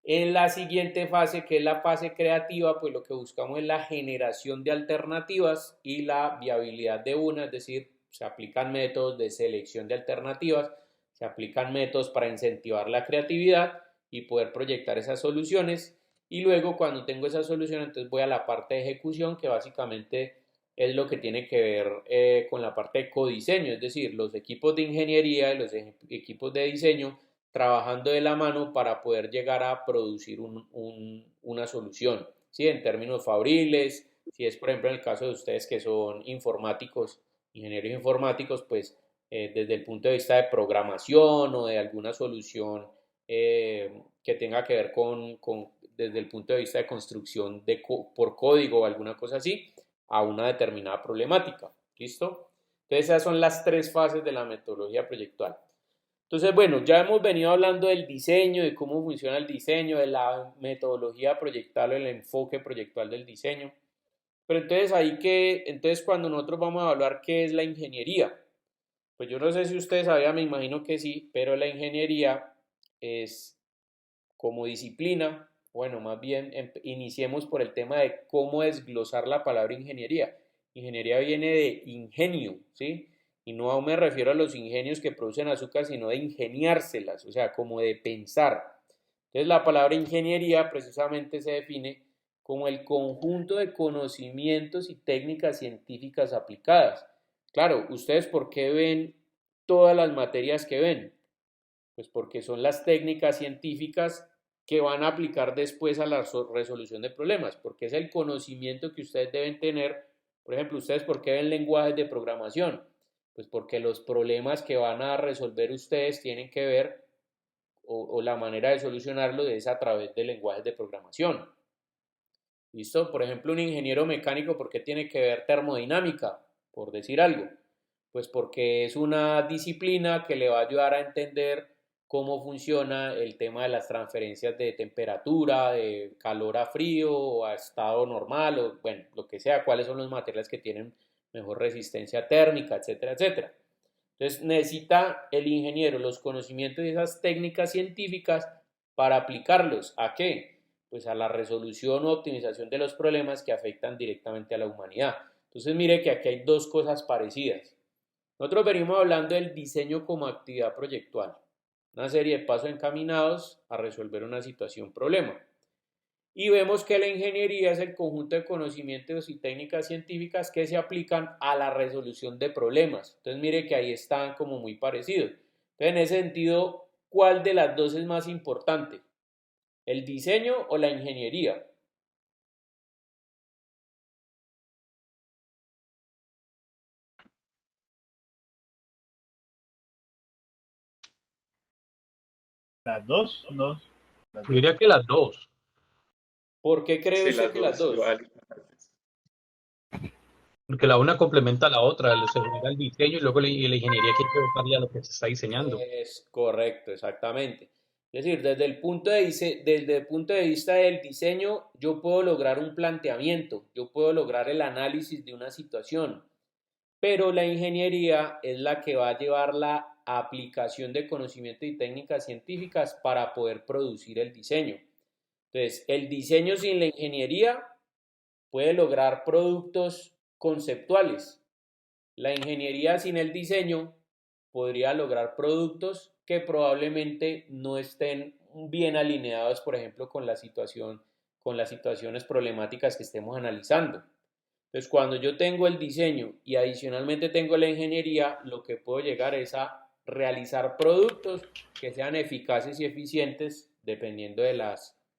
A: En la siguiente fase, que es la fase creativa, pues lo que buscamos es la generación de alternativas y la viabilidad de una, es decir, se aplican métodos de selección de alternativas, se aplican métodos para incentivar la creatividad y poder proyectar esas soluciones. Y luego cuando tengo esa solución, entonces voy a la parte de ejecución, que básicamente es lo que tiene que ver con la parte de codiseño, es decir, los equipos de ingeniería y los equipos de diseño trabajando de la mano para poder llegar a producir una solución, ¿sí? En términos fabriles, si es por ejemplo en el caso de ustedes que son informáticos, ingenieros informáticos, pues desde el punto de vista de programación o de alguna solución que tenga que ver desde el punto de vista de construcción por código o alguna cosa así, a una determinada problemática. ¿Listo? Entonces esas son las tres fases de la metodología proyectual. Entonces, bueno, ya hemos venido hablando del diseño, de cómo funciona el diseño, de la metodología proyectual, el enfoque proyectual del diseño. Pero entonces cuando nosotros vamos a evaluar qué es la ingeniería, pues yo no sé si ustedes sabían, me imagino que sí, pero la ingeniería es como disciplina, bueno, más bien iniciemos por el tema de cómo desglosar la palabra ingeniería. Ingeniería viene de ingenio, ¿sí? Y no me refiero a los ingenios que producen azúcar, sino de ingeniárselas, o sea, como de pensar. Entonces la palabra ingeniería precisamente se define como el conjunto de conocimientos y técnicas científicas aplicadas. Claro, ¿ustedes por qué ven todas las materias que ven? Pues porque son las técnicas científicas que van a aplicar después a la resolución de problemas, porque es el conocimiento que ustedes deben tener. Por ejemplo, ¿ustedes por qué ven lenguajes de programación? Pues porque los problemas que van a resolver ustedes tienen que ver, o la manera de solucionarlo es a través de lenguajes de programación. ¿Listo? Por ejemplo, un ingeniero mecánico, ¿por qué tiene que ver termodinámica? Por decir algo. Pues porque es una disciplina que le va a ayudar a entender cómo funciona el tema de las transferencias de temperatura, de calor a frío o a estado normal, o bueno, lo que sea, cuáles son los materiales que tienen mejor resistencia térmica, etcétera, etcétera. Entonces necesita el ingeniero los conocimientos de esas técnicas científicas para aplicarlos. ¿A qué? Pues a la resolución o optimización de los problemas que afectan directamente a la humanidad. Entonces mire que aquí hay dos cosas parecidas. Nosotros venimos hablando del diseño como actividad proyectual, una serie de pasos encaminados a resolver una situación problema. Y vemos que la ingeniería es el conjunto de conocimientos y técnicas científicas que se aplican a la resolución de problemas. Entonces mire que ahí están como muy parecidos. Entonces en ese sentido, ¿cuál de las dos es más importante? ¿El diseño o la ingeniería?
C: Las dos, no.
D: Yo diría que las dos.
A: ¿Por qué cree
B: Sí,
A: usted
B: las
A: que las
B: dos,
A: dos?
B: igual.
D: Porque la una complementa a la otra, se genera el diseño y luego la ingeniería que hay que buscarle a lo que se está diseñando.
A: Es correcto, exactamente. Es decir, desde el punto de vista del diseño, yo puedo lograr un planteamiento, yo puedo lograr el análisis de una situación, pero la ingeniería es la que va a llevar la aplicación de conocimiento y técnicas científicas para poder producir el diseño. Entonces, el diseño sin la ingeniería puede lograr productos conceptuales. La ingeniería sin el diseño podría lograr productos que probablemente no estén bien alineados, por ejemplo, con las situaciones problemáticas que estemos analizando. Entonces, cuando yo tengo el diseño y adicionalmente tengo la ingeniería, lo que puedo llegar es a realizar productos que sean eficaces y eficientes dependiendo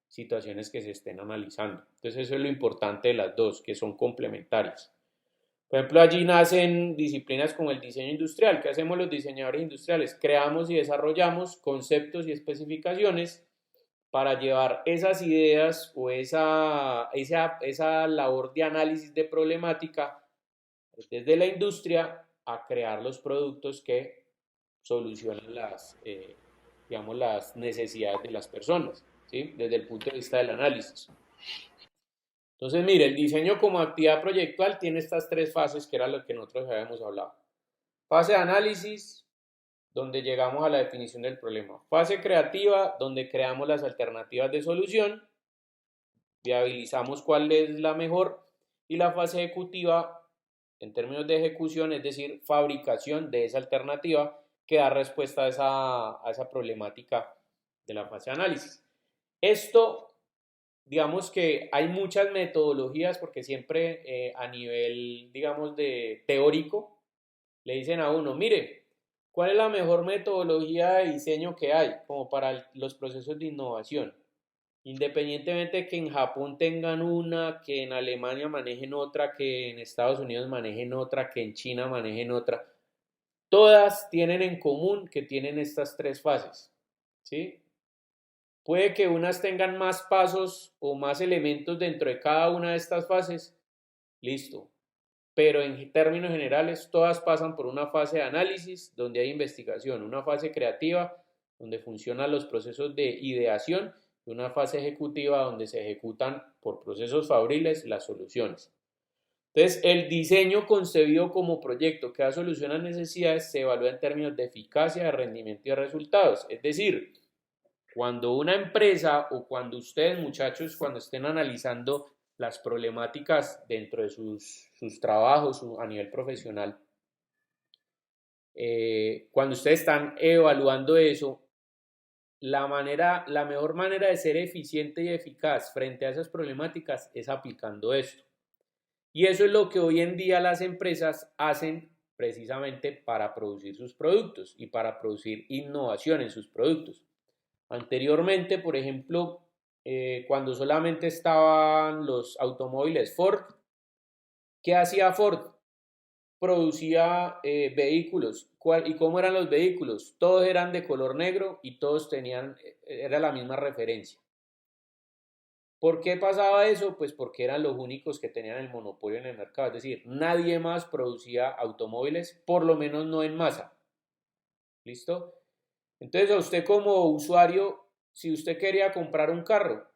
A: situaciones que se estén analizando. Entonces eso es lo importante de las dos, que son complementarias. Por ejemplo, allí nacen disciplinas como el diseño industrial. ¿Qué hacemos los diseñadores industriales? Creamos y desarrollamos conceptos y especificaciones para llevar esas ideas o esa labor de análisis de problemática desde la industria a crear los productos que solucionan digamos, las necesidades de las personas, ¿sí? Desde el punto de vista del análisis. Entonces, mire, el diseño como actividad proyectual tiene estas tres fases que era lo que nosotros habíamos hablado. Fase de análisis, donde llegamos a la definición del problema. Fase creativa, donde creamos las alternativas de solución, viabilizamos cuál es la mejor. Y la fase ejecutiva, en términos de ejecución, es decir, fabricación de esa alternativa que da respuesta a esa problemática de la fase de análisis. Esto, digamos que hay muchas metodologías porque siempre a nivel, digamos, de teórico, le dicen a uno, mire, ¿cuál es la mejor metodología de diseño que hay como para los procesos de innovación? Independientemente que en Japón tengan una, que en Alemania manejen otra, que en Estados Unidos manejen otra, que en China manejen otra, todas tienen en común que tienen estas tres fases, ¿sí? Puede que unas tengan más pasos o más elementos dentro de cada una de estas fases, listo, pero en términos generales todas pasan por una fase de análisis donde hay investigación, una fase creativa donde funcionan los procesos de ideación y una fase ejecutiva donde se ejecutan por procesos fabriles las soluciones. Entonces, el diseño concebido como proyecto que da solución a necesidades se evalúa en términos de eficacia, de rendimiento y de resultados. Es decir, cuando una empresa o cuando ustedes, muchachos, cuando estén analizando las problemáticas dentro de sus trabajos a nivel profesional, cuando ustedes están evaluando eso, la mejor manera de ser eficiente y eficaz frente a esas problemáticas es aplicando esto. Y eso es lo que hoy en día las empresas hacen precisamente para producir sus productos y para producir innovación en sus productos. Anteriormente, por ejemplo, cuando solamente estaban los automóviles Ford, ¿qué hacía Ford? Producía vehículos. ¿Y cómo eran los vehículos? Todos eran de color negro y todos era la misma referencia. ¿Por qué pasaba eso? Pues porque eran los únicos que tenían el monopolio en el mercado. Es decir, nadie más producía automóviles, por lo menos no en masa. ¿Listo? Entonces a usted como usuario, si usted quería comprar un carro,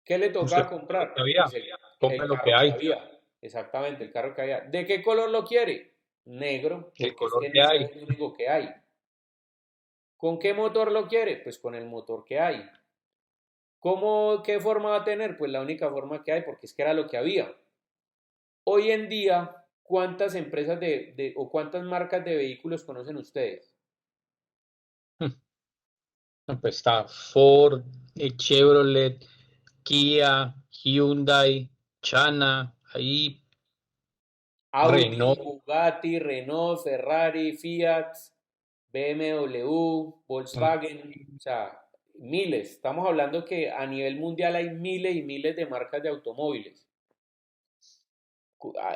A: ¿qué le tocaba comprar? Pues el
D: compra lo que
A: carro que
D: hay,
A: había. Exactamente, el carro que había. ¿De qué color lo quiere? Negro,
D: el
A: porque es que
D: color
A: en
D: que
A: ese
D: hay.
A: es el único que hay. ¿Con qué motor lo quiere? Pues con el motor que hay. ¿Qué forma va a tener? Pues la única forma que hay, porque es que era lo que había. Hoy en día, ¿cuántas empresas o cuántas marcas de vehículos conocen ustedes?
D: Pues está Ford, Chevrolet, Kia, Hyundai, Chana, ahí
A: Audi,
D: Renault,
A: Bugatti, Renault, Ferrari, Fiat, BMW, Volkswagen, o sea, miles. Estamos hablando que a nivel mundial hay miles y miles de marcas de automóviles.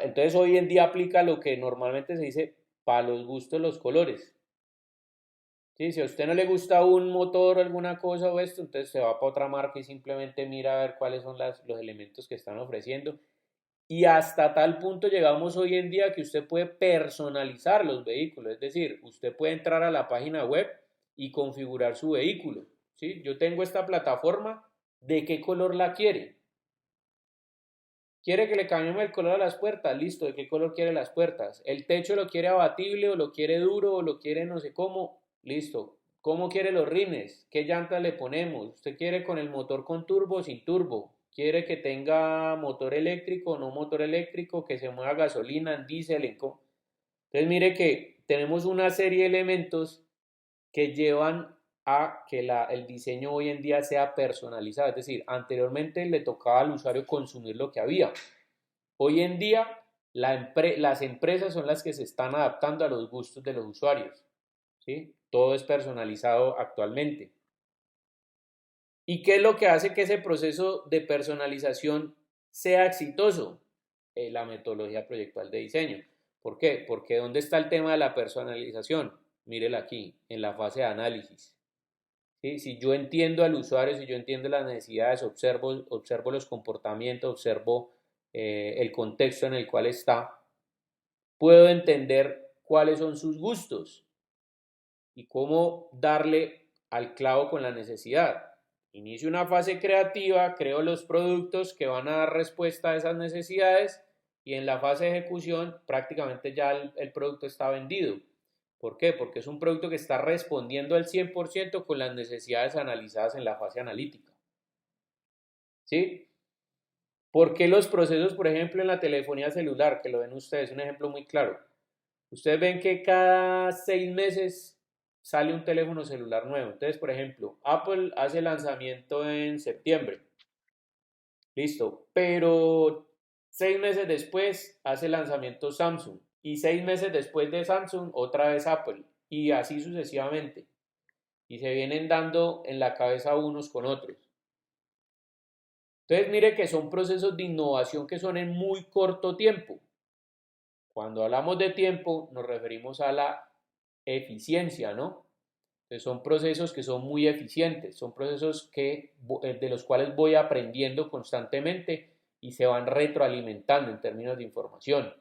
A: Entonces hoy en día aplica lo que normalmente se dice para los gustos los colores. ¿Sí? Si a usted no le gusta un motor o alguna cosa o esto, entonces se va para otra marca y simplemente mira a ver cuáles son los elementos que están ofreciendo. Y hasta tal punto llegamos hoy en día que usted puede personalizar los vehículos, es decir, usted puede entrar a la página web y configurar su vehículo, ¿sí? Yo tengo esta plataforma, ¿de qué color la quiere? ¿Quiere que le cambiemos el color a las puertas? Listo, ¿de qué color quiere las puertas? ¿El techo lo quiere abatible o lo quiere duro o lo quiere no sé cómo? Listo. ¿Cómo quiere los rines? ¿Qué llantas le ponemos? ¿Usted quiere con el motor con turbo o sin turbo? ¿Quiere que tenga motor eléctrico o no motor eléctrico? ¿Que se mueva gasolina, en diésel? Entonces mire que tenemos una serie de elementos que llevan a que el diseño hoy en día sea personalizado. Es decir, anteriormente le tocaba al usuario consumir lo que había. Hoy en día las empresas son las que se están adaptando a los gustos de los usuarios, ¿sí? Todo es personalizado actualmente. ¿Y qué es lo que hace que ese proceso de personalización sea exitoso? La metodología proyectual de diseño. ¿Por qué? Porque ¿dónde está el tema de la personalización? Mírela aquí, en la fase de análisis. ¿Sí? Si yo entiendo al usuario, si yo entiendo las necesidades, observo los comportamientos, observo el contexto en el cual está, puedo entender cuáles son sus gustos y cómo darle al clavo con la necesidad. Inicio una fase creativa, creo los productos que van a dar respuesta a esas necesidades y en la fase de ejecución prácticamente ya el producto está vendido. ¿Por qué? Porque es un producto que está respondiendo al 100% con las necesidades analizadas en la fase analítica. ¿Sí? ¿Por qué los procesos, por ejemplo, en la telefonía celular, que lo ven ustedes, un ejemplo muy claro? Ustedes ven que cada 6 meses sale un teléfono celular nuevo. Entonces, por ejemplo, Apple hace lanzamiento en septiembre. Listo. Pero 6 meses después hace lanzamiento Samsung. Y 6 meses después de Samsung, otra vez Apple. Y así sucesivamente. Y se vienen dando en la cabeza unos con otros. Entonces, mire que son procesos de innovación que son en muy corto tiempo. Cuando hablamos de tiempo, nos referimos a la eficiencia, ¿no? Entonces son procesos que son muy eficientes, son procesos de los cuales voy aprendiendo constantemente y se van retroalimentando en términos de información.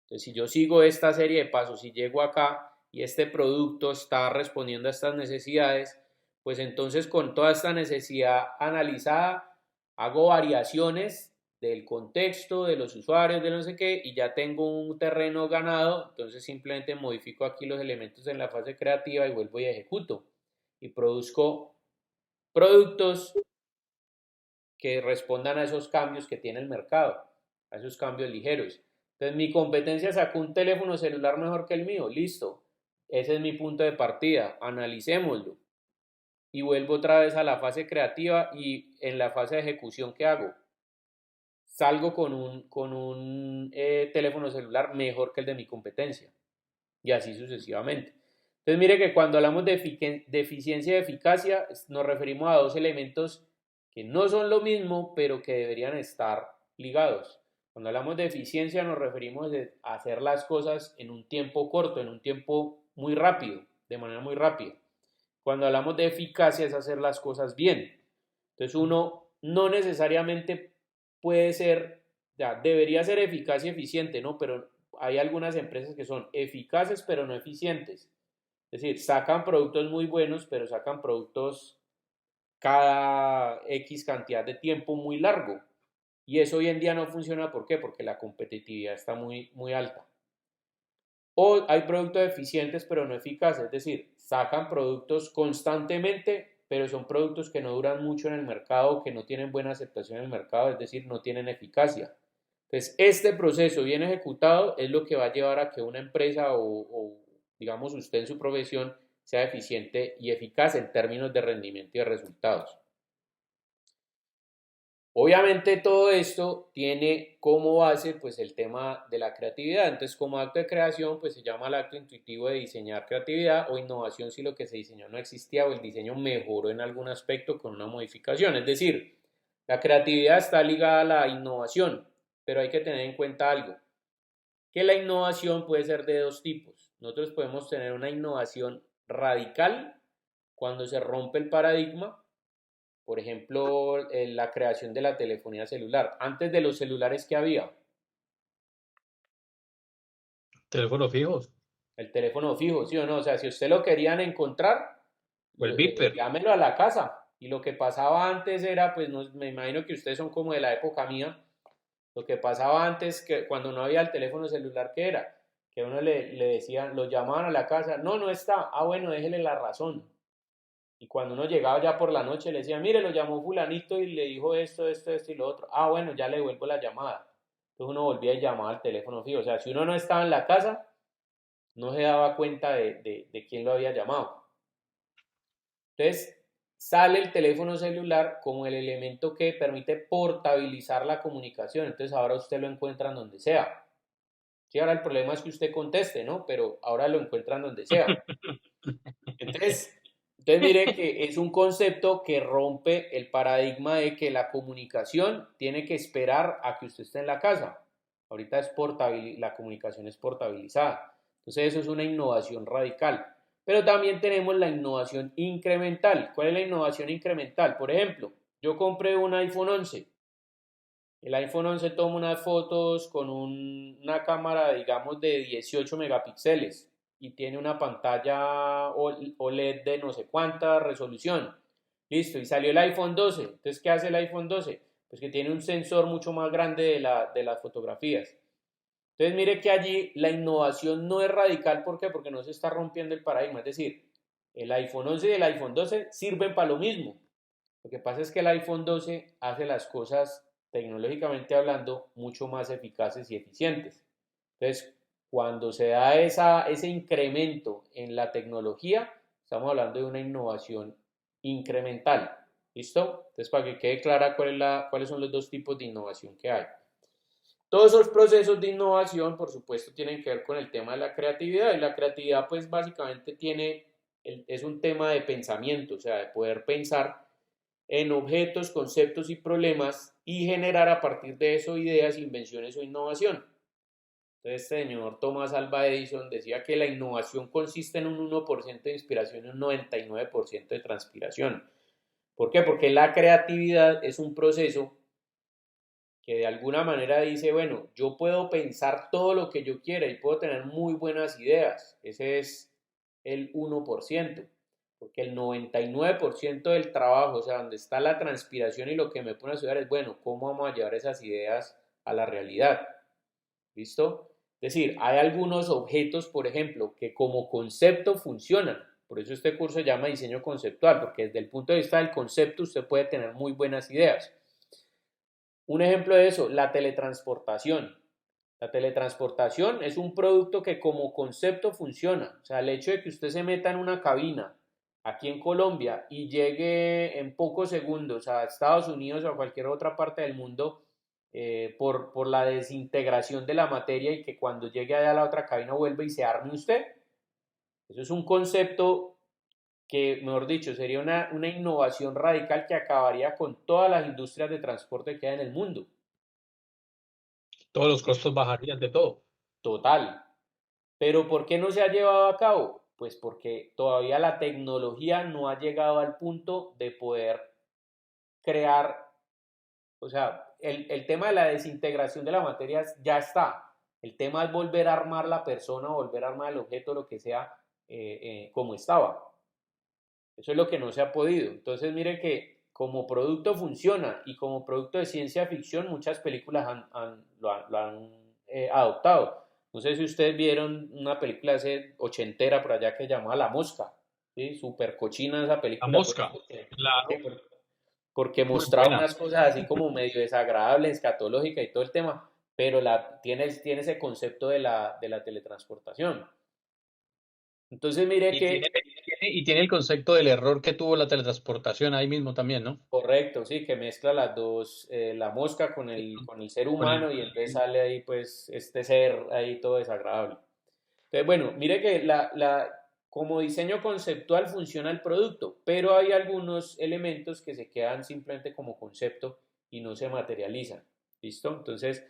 A: Entonces, si yo sigo esta serie de pasos y llego acá y este producto está respondiendo a estas necesidades, pues entonces con toda esta necesidad analizada, hago variaciones del contexto, de los usuarios, de no sé qué, y ya tengo un terreno ganado, entonces simplemente modifico aquí los elementos en la fase creativa y vuelvo y ejecuto. Y produzco productos que respondan a esos cambios que tiene el mercado, a esos cambios ligeros. Entonces mi competencia sacó un teléfono celular mejor que el mío, listo. Ese es mi punto de partida, analicémoslo. Y vuelvo otra vez a la fase creativa y en la fase de ejecución, ¿qué hago? Salgo con un teléfono celular mejor que el de mi competencia. Y así sucesivamente. Entonces mire que cuando hablamos de eficiencia y eficacia nos referimos a dos elementos que no son lo mismo, pero que deberían estar ligados. Cuando hablamos de eficiencia nos referimos a hacer las cosas en un tiempo corto, en un tiempo muy rápido, de manera muy rápida. Cuando hablamos de eficacia es hacer las cosas bien. Entonces uno no necesariamente puede ser, ya, debería ser eficaz y eficiente, ¿no? Pero hay algunas empresas que son eficaces pero no eficientes. Es decir, sacan productos muy buenos, pero sacan productos cada X cantidad de tiempo muy largo. Y eso hoy en día no funciona, ¿por qué? Porque la competitividad está muy, muy alta. O hay productos eficientes pero no eficaces, es decir, sacan productos constantemente, pero son productos que no duran mucho en el mercado, que no tienen buena aceptación en el mercado, es decir, no tienen eficacia. Entonces, este proceso bien ejecutado es lo que va a llevar a que una empresa o digamos usted en su profesión sea eficiente y eficaz en términos de rendimiento y de resultados. Obviamente todo esto tiene como base pues el tema de la creatividad, entonces como acto de creación pues se llama el acto intuitivo de diseñar creatividad o innovación si lo que se diseñó no existía o el diseño mejoró en algún aspecto con una modificación, es decir, la creatividad está ligada a la innovación, pero hay que tener en cuenta algo, que la innovación puede ser de dos tipos, nosotros podemos tener una innovación radical cuando se rompe el paradigma. Por ejemplo, la creación de la telefonía celular. Antes de los celulares que había,
D: Teléfonos fijos.
A: el teléfono fijo, ¿sí o no? O sea, si usted lo querían encontrar,
D: O el beeper.
A: llámelo a la casa. Y lo que pasaba antes era, pues no, me imagino que ustedes son como de la época mía, lo que pasaba antes, que cuando no había el teléfono celular, ¿qué era? Que uno le decían, lo llamaban a la casa, no, no está, ah, bueno, déjele la razón. Y cuando uno llegaba ya por la noche, le decía, mire, lo llamó fulanito y le dijo esto, esto, esto y lo otro. Ah, bueno, ya le devuelvo la llamada. Entonces uno volvía y llamaba al teléfono fijo. O sea, si uno no estaba en la casa, no se daba cuenta de quién lo había llamado. Entonces, sale el teléfono celular como el elemento que permite portabilizar la comunicación. Entonces, ahora usted lo encuentra en donde sea. Sí, ahora el problema es que usted conteste, ¿no? Pero ahora lo encuentran donde sea. Entonces, Entonces mire que es un concepto que rompe el paradigma de que la comunicación tiene que esperar a que usted esté en la casa. Ahorita la comunicación es portabilizada. Entonces eso es una innovación radical. Pero también tenemos la innovación incremental. ¿Cuál es la innovación incremental? Por ejemplo, yo compré un iPhone 11. El iPhone 11 toma unas fotos con una cámara, digamos, de 18 megapíxeles y tiene una pantalla OLED de no sé cuánta resolución. Listo, y salió el iPhone 12. Entonces, ¿qué hace el iPhone 12? Pues que tiene un sensor mucho más grande de las fotografías. Entonces, mire que allí la innovación no es radical. ¿Por qué? Porque no se está rompiendo el paradigma. Es decir, el iPhone 11 y el iPhone 12 sirven para lo mismo. Lo que pasa es que el iPhone 12 hace las cosas tecnológicamente hablando mucho más eficaces y eficientes. Entonces, cuando se da ese incremento en la tecnología, estamos hablando de una innovación incremental. ¿Listo? Entonces, para que quede clara cuáles son los dos tipos de innovación que hay. Todos esos procesos de innovación, por supuesto, tienen que ver con el tema de la creatividad. Y la creatividad, pues, básicamente es un tema de pensamiento, o sea, de poder pensar en objetos, conceptos y problemas y generar a partir de eso ideas, invenciones o innovación. Entonces, este señor Thomas Alva Edison decía que la innovación consiste en un 1% de inspiración y un 99% de transpiración. ¿Por qué? Porque la creatividad es un proceso que de alguna manera dice, bueno, yo puedo pensar todo lo que yo quiera y puedo tener muy buenas ideas. Ese es el 1%, porque el 99% del trabajo, o sea, donde está la transpiración y lo que me pone a estudiar es, bueno, ¿cómo vamos a llevar esas ideas a la realidad? ¿Listo? Es decir, hay algunos objetos, por ejemplo, que como concepto funcionan. Por eso este curso se llama diseño conceptual, porque desde el punto de vista del concepto usted puede tener muy buenas ideas. Un ejemplo de eso, la teletransportación. La teletransportación es un producto que como concepto funciona. O sea, el hecho de que usted se meta en una cabina aquí en Colombia y llegue en pocos segundos a Estados Unidos o a cualquier otra parte del mundo por la desintegración de la materia y que cuando llegue allá a la otra cabina vuelva y se arme usted. Eso es un concepto que, mejor dicho, sería una innovación radical que acabaría con todas las industrias de transporte que hay en el mundo.
D: Todos los costos bajarían de todo.
A: Total. Pero ¿por qué no se ha llevado a cabo? Pues porque todavía la tecnología no ha llegado al punto de poder crear, o sea, el tema de la desintegración de la materia ya está. El tema es volver a armar la persona, volver a armar el objeto, lo que sea, como estaba. Eso es lo que no se ha podido. Entonces, mire que como producto funciona y como producto de ciencia ficción, muchas películas lo han adoptado. No sé si ustedes vieron una película hace ochentera por allá que se llamaba La Mosca, ¿sí? Súper cochina esa
D: La
A: película, pues,
D: mosca, claro,
A: porque
D: muy
A: mostraba
D: buena.
A: unas cosas así como medio desagradables, escatológica y todo el tema, pero tiene ese concepto de la teletransportación. Entonces, mire
D: Y
A: que
D: tiene el concepto del error que tuvo la teletransportación ahí mismo también, ¿no?
A: correcto, sí, que mezcla las dos, la mosca con el ser
D: Con
A: humano
D: el,
A: y entonces sale ahí pues este ser ahí todo desagradable. Entonces, bueno, mire que como diseño conceptual funciona el producto, pero hay algunos elementos que se quedan simplemente como concepto y no se materializan. ¿Listo? Entonces,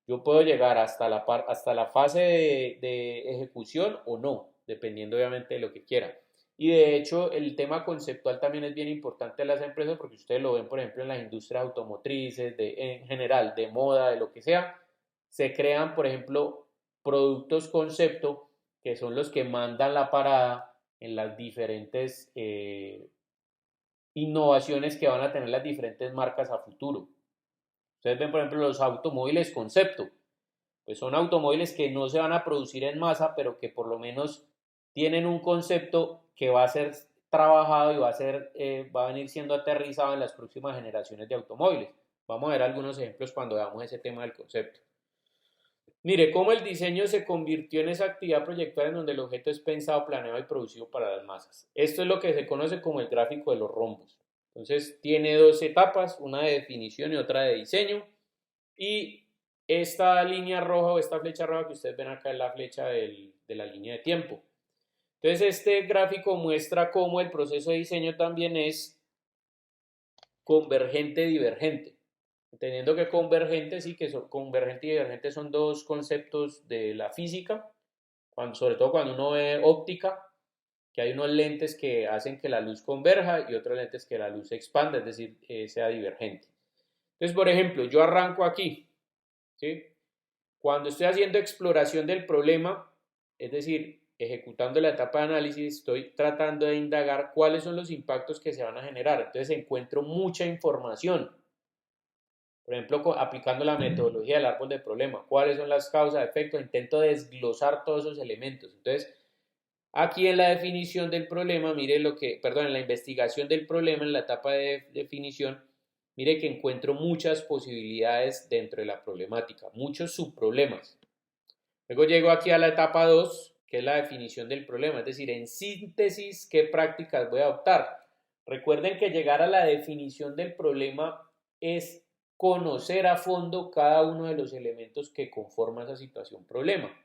A: yo puedo llegar hasta la fase de ejecución o no, dependiendo obviamente de lo que quiera. Y de hecho, el tema conceptual también es bien importante en las empresas porque ustedes lo ven, por ejemplo, en las industrias automotrices, en general, de moda, de lo que sea. Se crean, por ejemplo, productos concepto que son los que mandan la parada en las diferentes innovaciones que van a tener las diferentes marcas a futuro. Ustedes ven, por ejemplo, los automóviles concepto. Pues son automóviles que no se van a producir en masa, pero que por lo menos tienen un concepto que va a ser trabajado y va a venir siendo aterrizado en las próximas generaciones de automóviles. Vamos a ver algunos ejemplos cuando veamos ese tema del concepto. Mire, cómo el diseño se convirtió en esa actividad proyectual en donde el objeto es pensado, planeado y producido para las masas. Esto es lo que se conoce como el gráfico de los rombos. Entonces, tiene dos etapas, una de definición y otra de diseño. Y esta línea roja o esta flecha roja que ustedes ven acá es la flecha de la línea de tiempo. Entonces este gráfico muestra cómo el proceso de diseño también es convergente-divergente. Entendiendo que convergente, sí, que convergente y divergente son dos conceptos de la física, sobre todo cuando uno ve óptica, que hay unos lentes que hacen que la luz converja y otros lentes que la luz se expanda, es decir, sea divergente. Entonces, por ejemplo, yo arranco aquí, ¿sí? Cuando estoy haciendo exploración del problema, es decir, ejecutando la etapa de análisis, estoy tratando de indagar cuáles son los impactos que se van a generar. Entonces encuentro mucha información. Por ejemplo, aplicando la metodología del árbol de problema, cuáles son las causas, efectos, intento desglosar todos esos elementos. Entonces, aquí en la definición del problema, mire en la investigación del problema, en la etapa de definición, mire que encuentro muchas posibilidades dentro de la problemática, muchos subproblemas. Luego llego aquí a la etapa 2, que es la definición del problema, es decir, en síntesis, ¿qué prácticas voy a adoptar? Recuerden que llegar a la definición del problema es conocer a fondo cada uno de los elementos que conforman esa situación problema.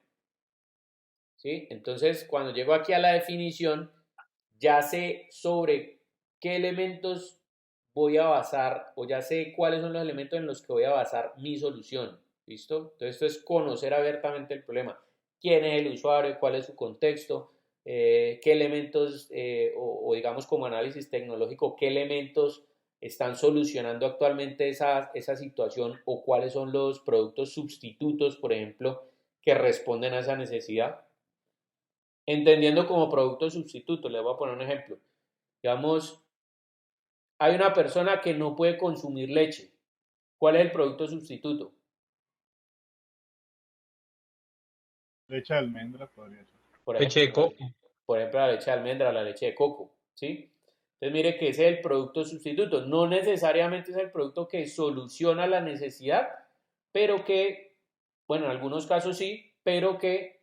A: ¿Sí? Entonces, cuando llego aquí a la definición, ya sé sobre qué elementos voy a basar o ya sé cuáles son los elementos en los que voy a basar mi solución. ¿Listo? Entonces, esto es conocer abiertamente el problema. ¿Quién es el usuario? ¿Cuál es su contexto? ¿Qué elementos, o digamos como análisis tecnológico, qué elementos están solucionando actualmente esa situación o cuáles son los productos sustitutos, por ejemplo, que responden a esa necesidad? Entendiendo como producto sustituto, les voy a poner un ejemplo. Digamos, hay una persona que no puede consumir leche. ¿Cuál es el producto sustituto?
C: Leche de almendra podría ser.
A: Por
D: Leche de
A: ejemplo,
D: coco.
A: la leche de almendra, la leche de coco, ¿sí? Entonces mire que ese es el producto sustituto. No necesariamente es el producto que soluciona la necesidad, pero que, bueno, en algunos casos sí, pero que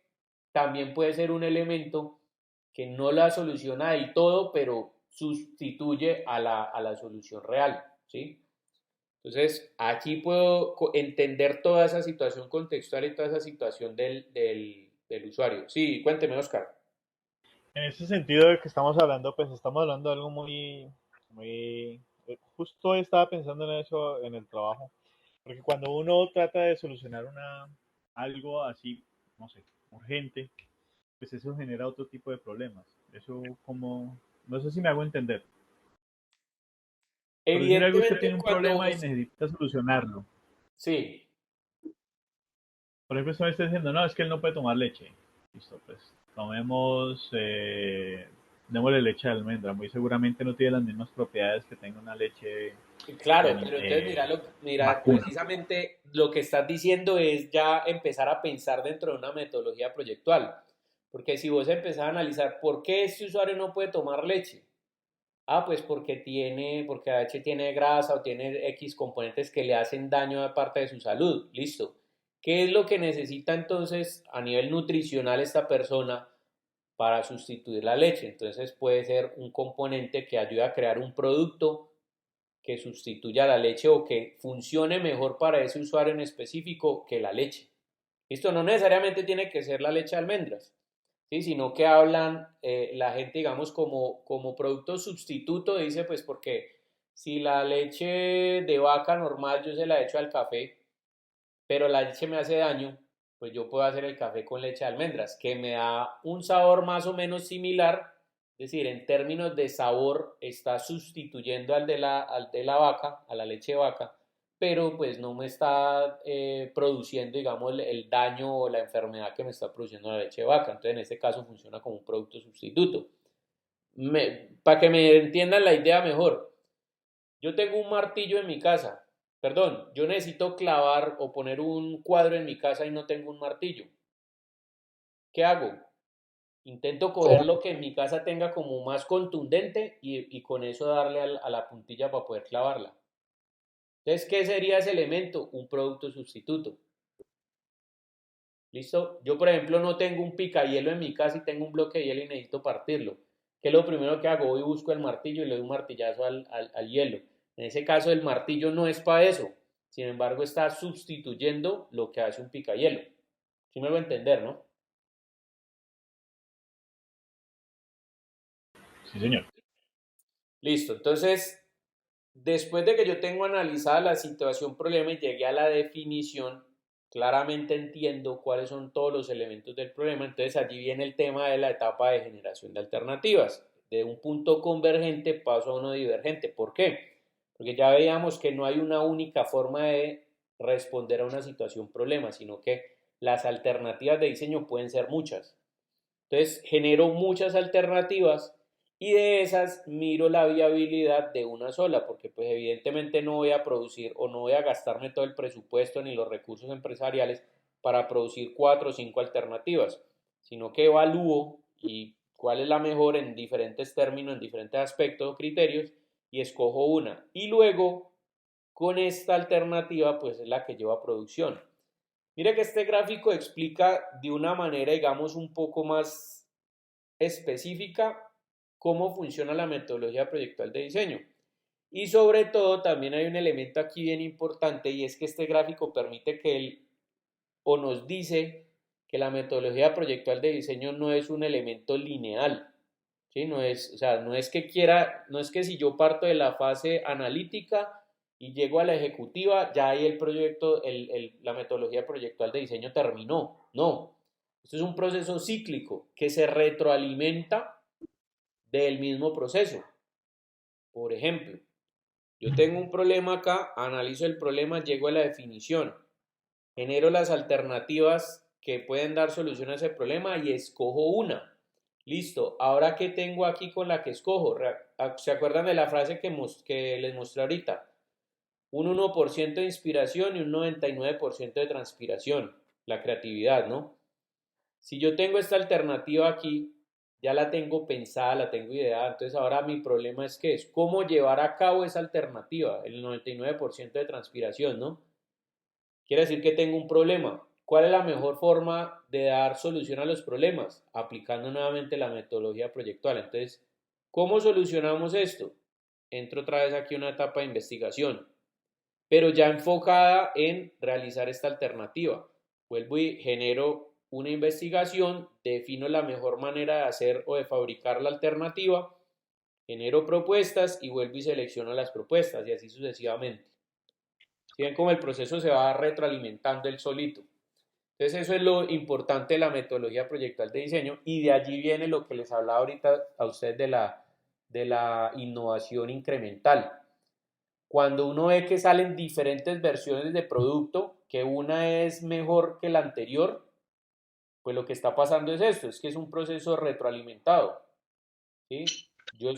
A: también puede ser un elemento que no la soluciona del todo, pero sustituye a la solución real, ¿sí? Entonces, aquí puedo entender toda esa situación contextual y toda esa situación del usuario. Sí, cuénteme, Oscar.
C: En ese sentido de que estamos hablando, pues estamos hablando de algo justo estaba pensando en eso en el trabajo, porque cuando uno trata de solucionar algo así, no sé, urgente, pues eso genera otro tipo de problemas. Eso como, no sé si me hago entender. Por decir algo, usted
A: Evidentemente,
C: tiene un
A: cuando
C: problema y necesita solucionarlo.
A: sí,
C: Por ejemplo, usted me está diciendo, no, es que él no puede tomar leche. Listo, pues tomemos, démosle leche de almendra. Muy seguramente no tiene las mismas propiedades que tenga una leche
A: claro,
C: de,
A: pero entonces mira,
C: vacuna.
A: precisamente lo que estás diciendo es ya empezar a pensar dentro de una metodología proyectual. Porque si vos empezás a analizar por qué este usuario no puede tomar leche, pues porque la leche tiene grasa o tiene X componentes que le hacen daño a parte de su salud. Listo. ¿Qué es lo que necesita entonces a nivel nutricional esta persona para sustituir la leche? Entonces puede ser un componente que ayude a crear un producto que sustituya la leche o que funcione mejor para ese usuario en específico que la leche. Esto no necesariamente tiene que ser la leche de almendras, ¿sí? Sino que hablan la gente, digamos, como producto sustituto, dice, pues porque si la leche de vaca normal yo se la echo al café, pero la leche me hace daño, pues yo puedo hacer el café con leche de almendras, que me da un sabor más o menos similar, es decir, en términos de sabor está sustituyendo al de la vaca, a la leche de vaca, pero pues no me está produciendo, digamos, el daño o la enfermedad que me está produciendo la leche de vaca. Entonces, en este caso funciona como un producto sustituto. Para que me entiendan la idea mejor, yo tengo un martillo en mi casa. Perdón, yo necesito clavar o poner un cuadro en mi casa y no tengo un martillo. ¿Qué hago? Intento coger lo que en mi casa tenga como más contundente y con eso darle a la puntilla para poder clavarla. Entonces, ¿qué sería ese elemento? Un producto sustituto. ¿Listo? Yo, por ejemplo, no tengo un picahielo en mi casa y tengo un bloque de hielo y necesito partirlo. ¿Qué es lo primero que hago? Voy y busco el martillo y le doy un martillazo al hielo. En ese caso, el martillo no es para eso. Sin embargo, está sustituyendo lo que hace un picahielo. ¿Sí me lo voy a entender, no?
C: Sí, señor.
A: Listo, entonces, después de que yo tengo analizada la situación problema y llegué a la definición, claramente entiendo cuáles son todos los elementos del problema, entonces allí viene el tema de la etapa de generación de alternativas. De un punto convergente paso a uno divergente. ¿Por qué? Porque ya veíamos que no hay una única forma de responder a una situación problema, sino que las alternativas de diseño pueden ser muchas. Entonces genero muchas alternativas y de esas miro la viabilidad de una sola, porque pues evidentemente no voy a producir o no voy a gastarme todo el presupuesto ni los recursos empresariales para producir 4 o 5 alternativas, sino que evalúo y cuál es la mejor en diferentes términos, en diferentes aspectos o criterios y escojo una. Y luego con esta alternativa pues es la que llevo a producción. Mira que este gráfico explica de una manera, digamos, un poco más específica cómo funciona la metodología proyectual de diseño. Y sobre todo también hay un elemento aquí bien importante y es que este gráfico permite que él o nos dice que la metodología proyectual de diseño no es un elemento lineal. ¿Sí? No es, o sea, no es que si yo parto de la fase analítica y llego a la ejecutiva, ya ahí el proyecto, la metodología proyectual de diseño terminó. No, esto es un proceso cíclico que se retroalimenta del mismo proceso. Por ejemplo, yo tengo un problema acá, analizo el problema, llego a la definición, genero las alternativas que pueden dar solución a ese problema y escojo una. Listo, ahora ¿qué tengo aquí con la que escojo? ¿Se acuerdan de la frase que les mostré ahorita? Un 1% de inspiración y un 99% de transpiración, la creatividad, ¿no? Si yo tengo esta alternativa aquí, ya la tengo pensada, la tengo ideada, entonces ahora mi problema es que es cómo llevar a cabo esa alternativa, el 99% de transpiración, ¿no? Quiere decir que tengo un problema. ¿Cuál es la mejor forma de dar solución a los problemas? Aplicando nuevamente la metodología proyectual. Entonces, ¿cómo solucionamos esto? Entro otra vez aquí a una etapa de investigación, pero ya enfocada en realizar esta alternativa. Vuelvo y genero una investigación, defino la mejor manera de hacer o de fabricar la alternativa, genero propuestas y vuelvo y selecciono las propuestas y así sucesivamente. Si ven cómo el proceso se va retroalimentando el solito. Entonces eso es lo importante de la metodología proyectual de diseño y de allí viene lo que les hablaba ahorita a ustedes de la innovación incremental. Cuando uno ve que salen diferentes versiones de producto, que una es mejor que la anterior, pues lo que está pasando es esto, es que es un proceso retroalimentado. ¿Sí? Yo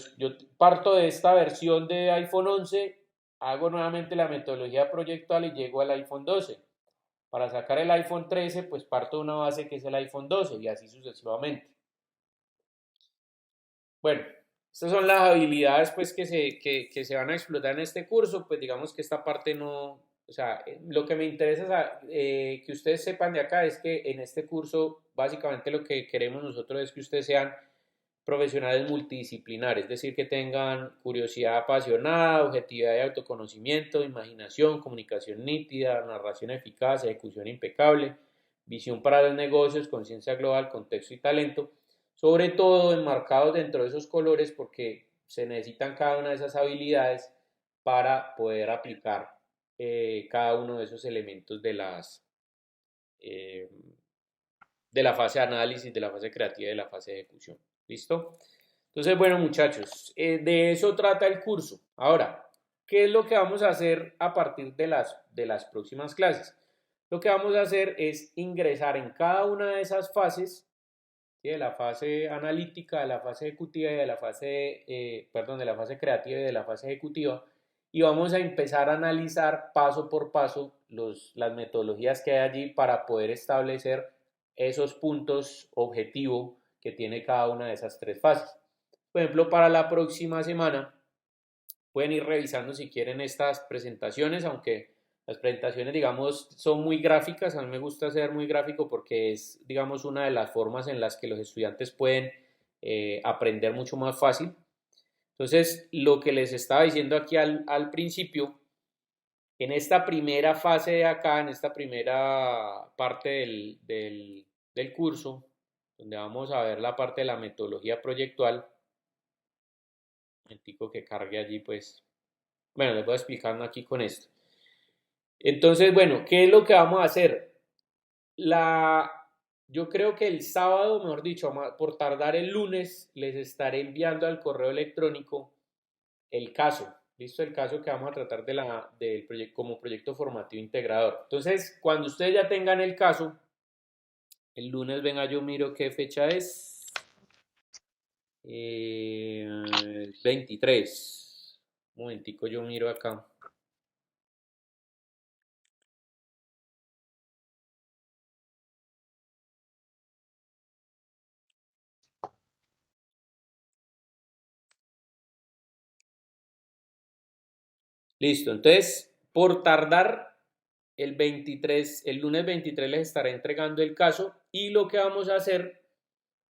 A: parto de esta versión de iPhone 11, hago nuevamente la metodología proyectual y llego al iPhone 12. Para sacar el iPhone 13, pues parto de una base que es el iPhone 12 y así sucesivamente. Bueno, estas son las habilidades pues que se van a explotar en este curso, pues digamos que esta parte no, o sea, lo que me interesa que ustedes sepan de acá es que en este curso básicamente lo que queremos nosotros es que ustedes sean profesionales multidisciplinares, es decir, que tengan curiosidad apasionada, objetividad y autoconocimiento, imaginación, comunicación nítida, narración eficaz, ejecución impecable, visión para los negocios, conciencia global, contexto y talento, sobre todo enmarcados dentro de esos colores porque se necesitan cada una de esas habilidades para poder aplicar cada uno de esos elementos eh, de la fase de análisis, de la fase creativa y de la fase de ejecución. ¿Listo? Entonces, bueno, muchachos, de eso trata el curso. Ahora, ¿qué es lo que vamos a hacer a partir de las próximas clases? Lo que vamos a hacer es ingresar en cada una de esas fases, ¿sí? De la fase analítica, de la fase ejecutiva y de la fase, perdón, de la fase creativa y de la fase ejecutiva, y vamos a empezar a analizar paso por paso las metodologías que hay allí para poder establecer esos puntos objetivo que tiene cada una de esas tres fases. Por ejemplo, para la próxima semana pueden ir revisando si quieren estas presentaciones, aunque las presentaciones, digamos, son muy gráficas. A mí me gusta ser muy gráfico porque es, digamos, una de las formas en las que los estudiantes pueden aprender mucho más fácil. Entonces, lo que les estaba diciendo aquí al principio, en esta primera fase de acá, en esta primera parte del curso, donde vamos a ver la parte de la metodología proyectual, momentico que cargue allí, pues. Bueno, les voy a explicar aquí con esto. Entonces, bueno, ¿qué es lo que vamos a hacer? Yo creo que el sábado, mejor dicho, por tardar el lunes, les estaré enviando al correo electrónico el caso. ¿Listo? El caso que vamos a tratar del proyecto como proyecto formativo integrador. Entonces, cuando ustedes ya tengan el caso, el lunes, venga, yo miro qué fecha es. El 23. Un momentico, yo miro acá. Listo, entonces, por tardar, el lunes 23 les estaré entregando el caso y lo que vamos a hacer,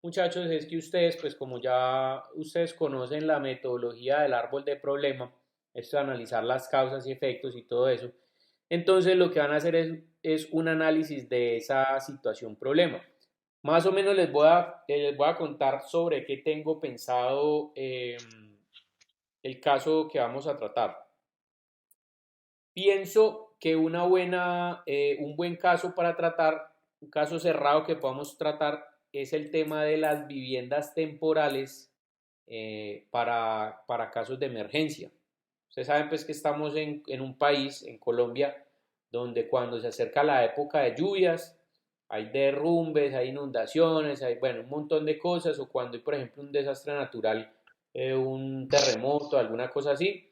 A: muchachos, es que ustedes, pues como ya ustedes conocen la metodología del árbol de problema, esto de analizar las causas y efectos y todo eso, entonces lo que van a hacer es un análisis de esa situación problema. Más o menos les voy a contar sobre qué tengo pensado el caso que vamos a tratar. Pienso que un buen caso para tratar, un caso cerrado que podamos tratar, es el tema de las viviendas temporales para casos de emergencia. Ustedes saben pues que estamos en un país, en Colombia, donde cuando se acerca la época de lluvias, hay derrumbes, hay inundaciones, hay, bueno, un montón de cosas, o cuando hay, por ejemplo, un desastre natural, un terremoto, alguna cosa así,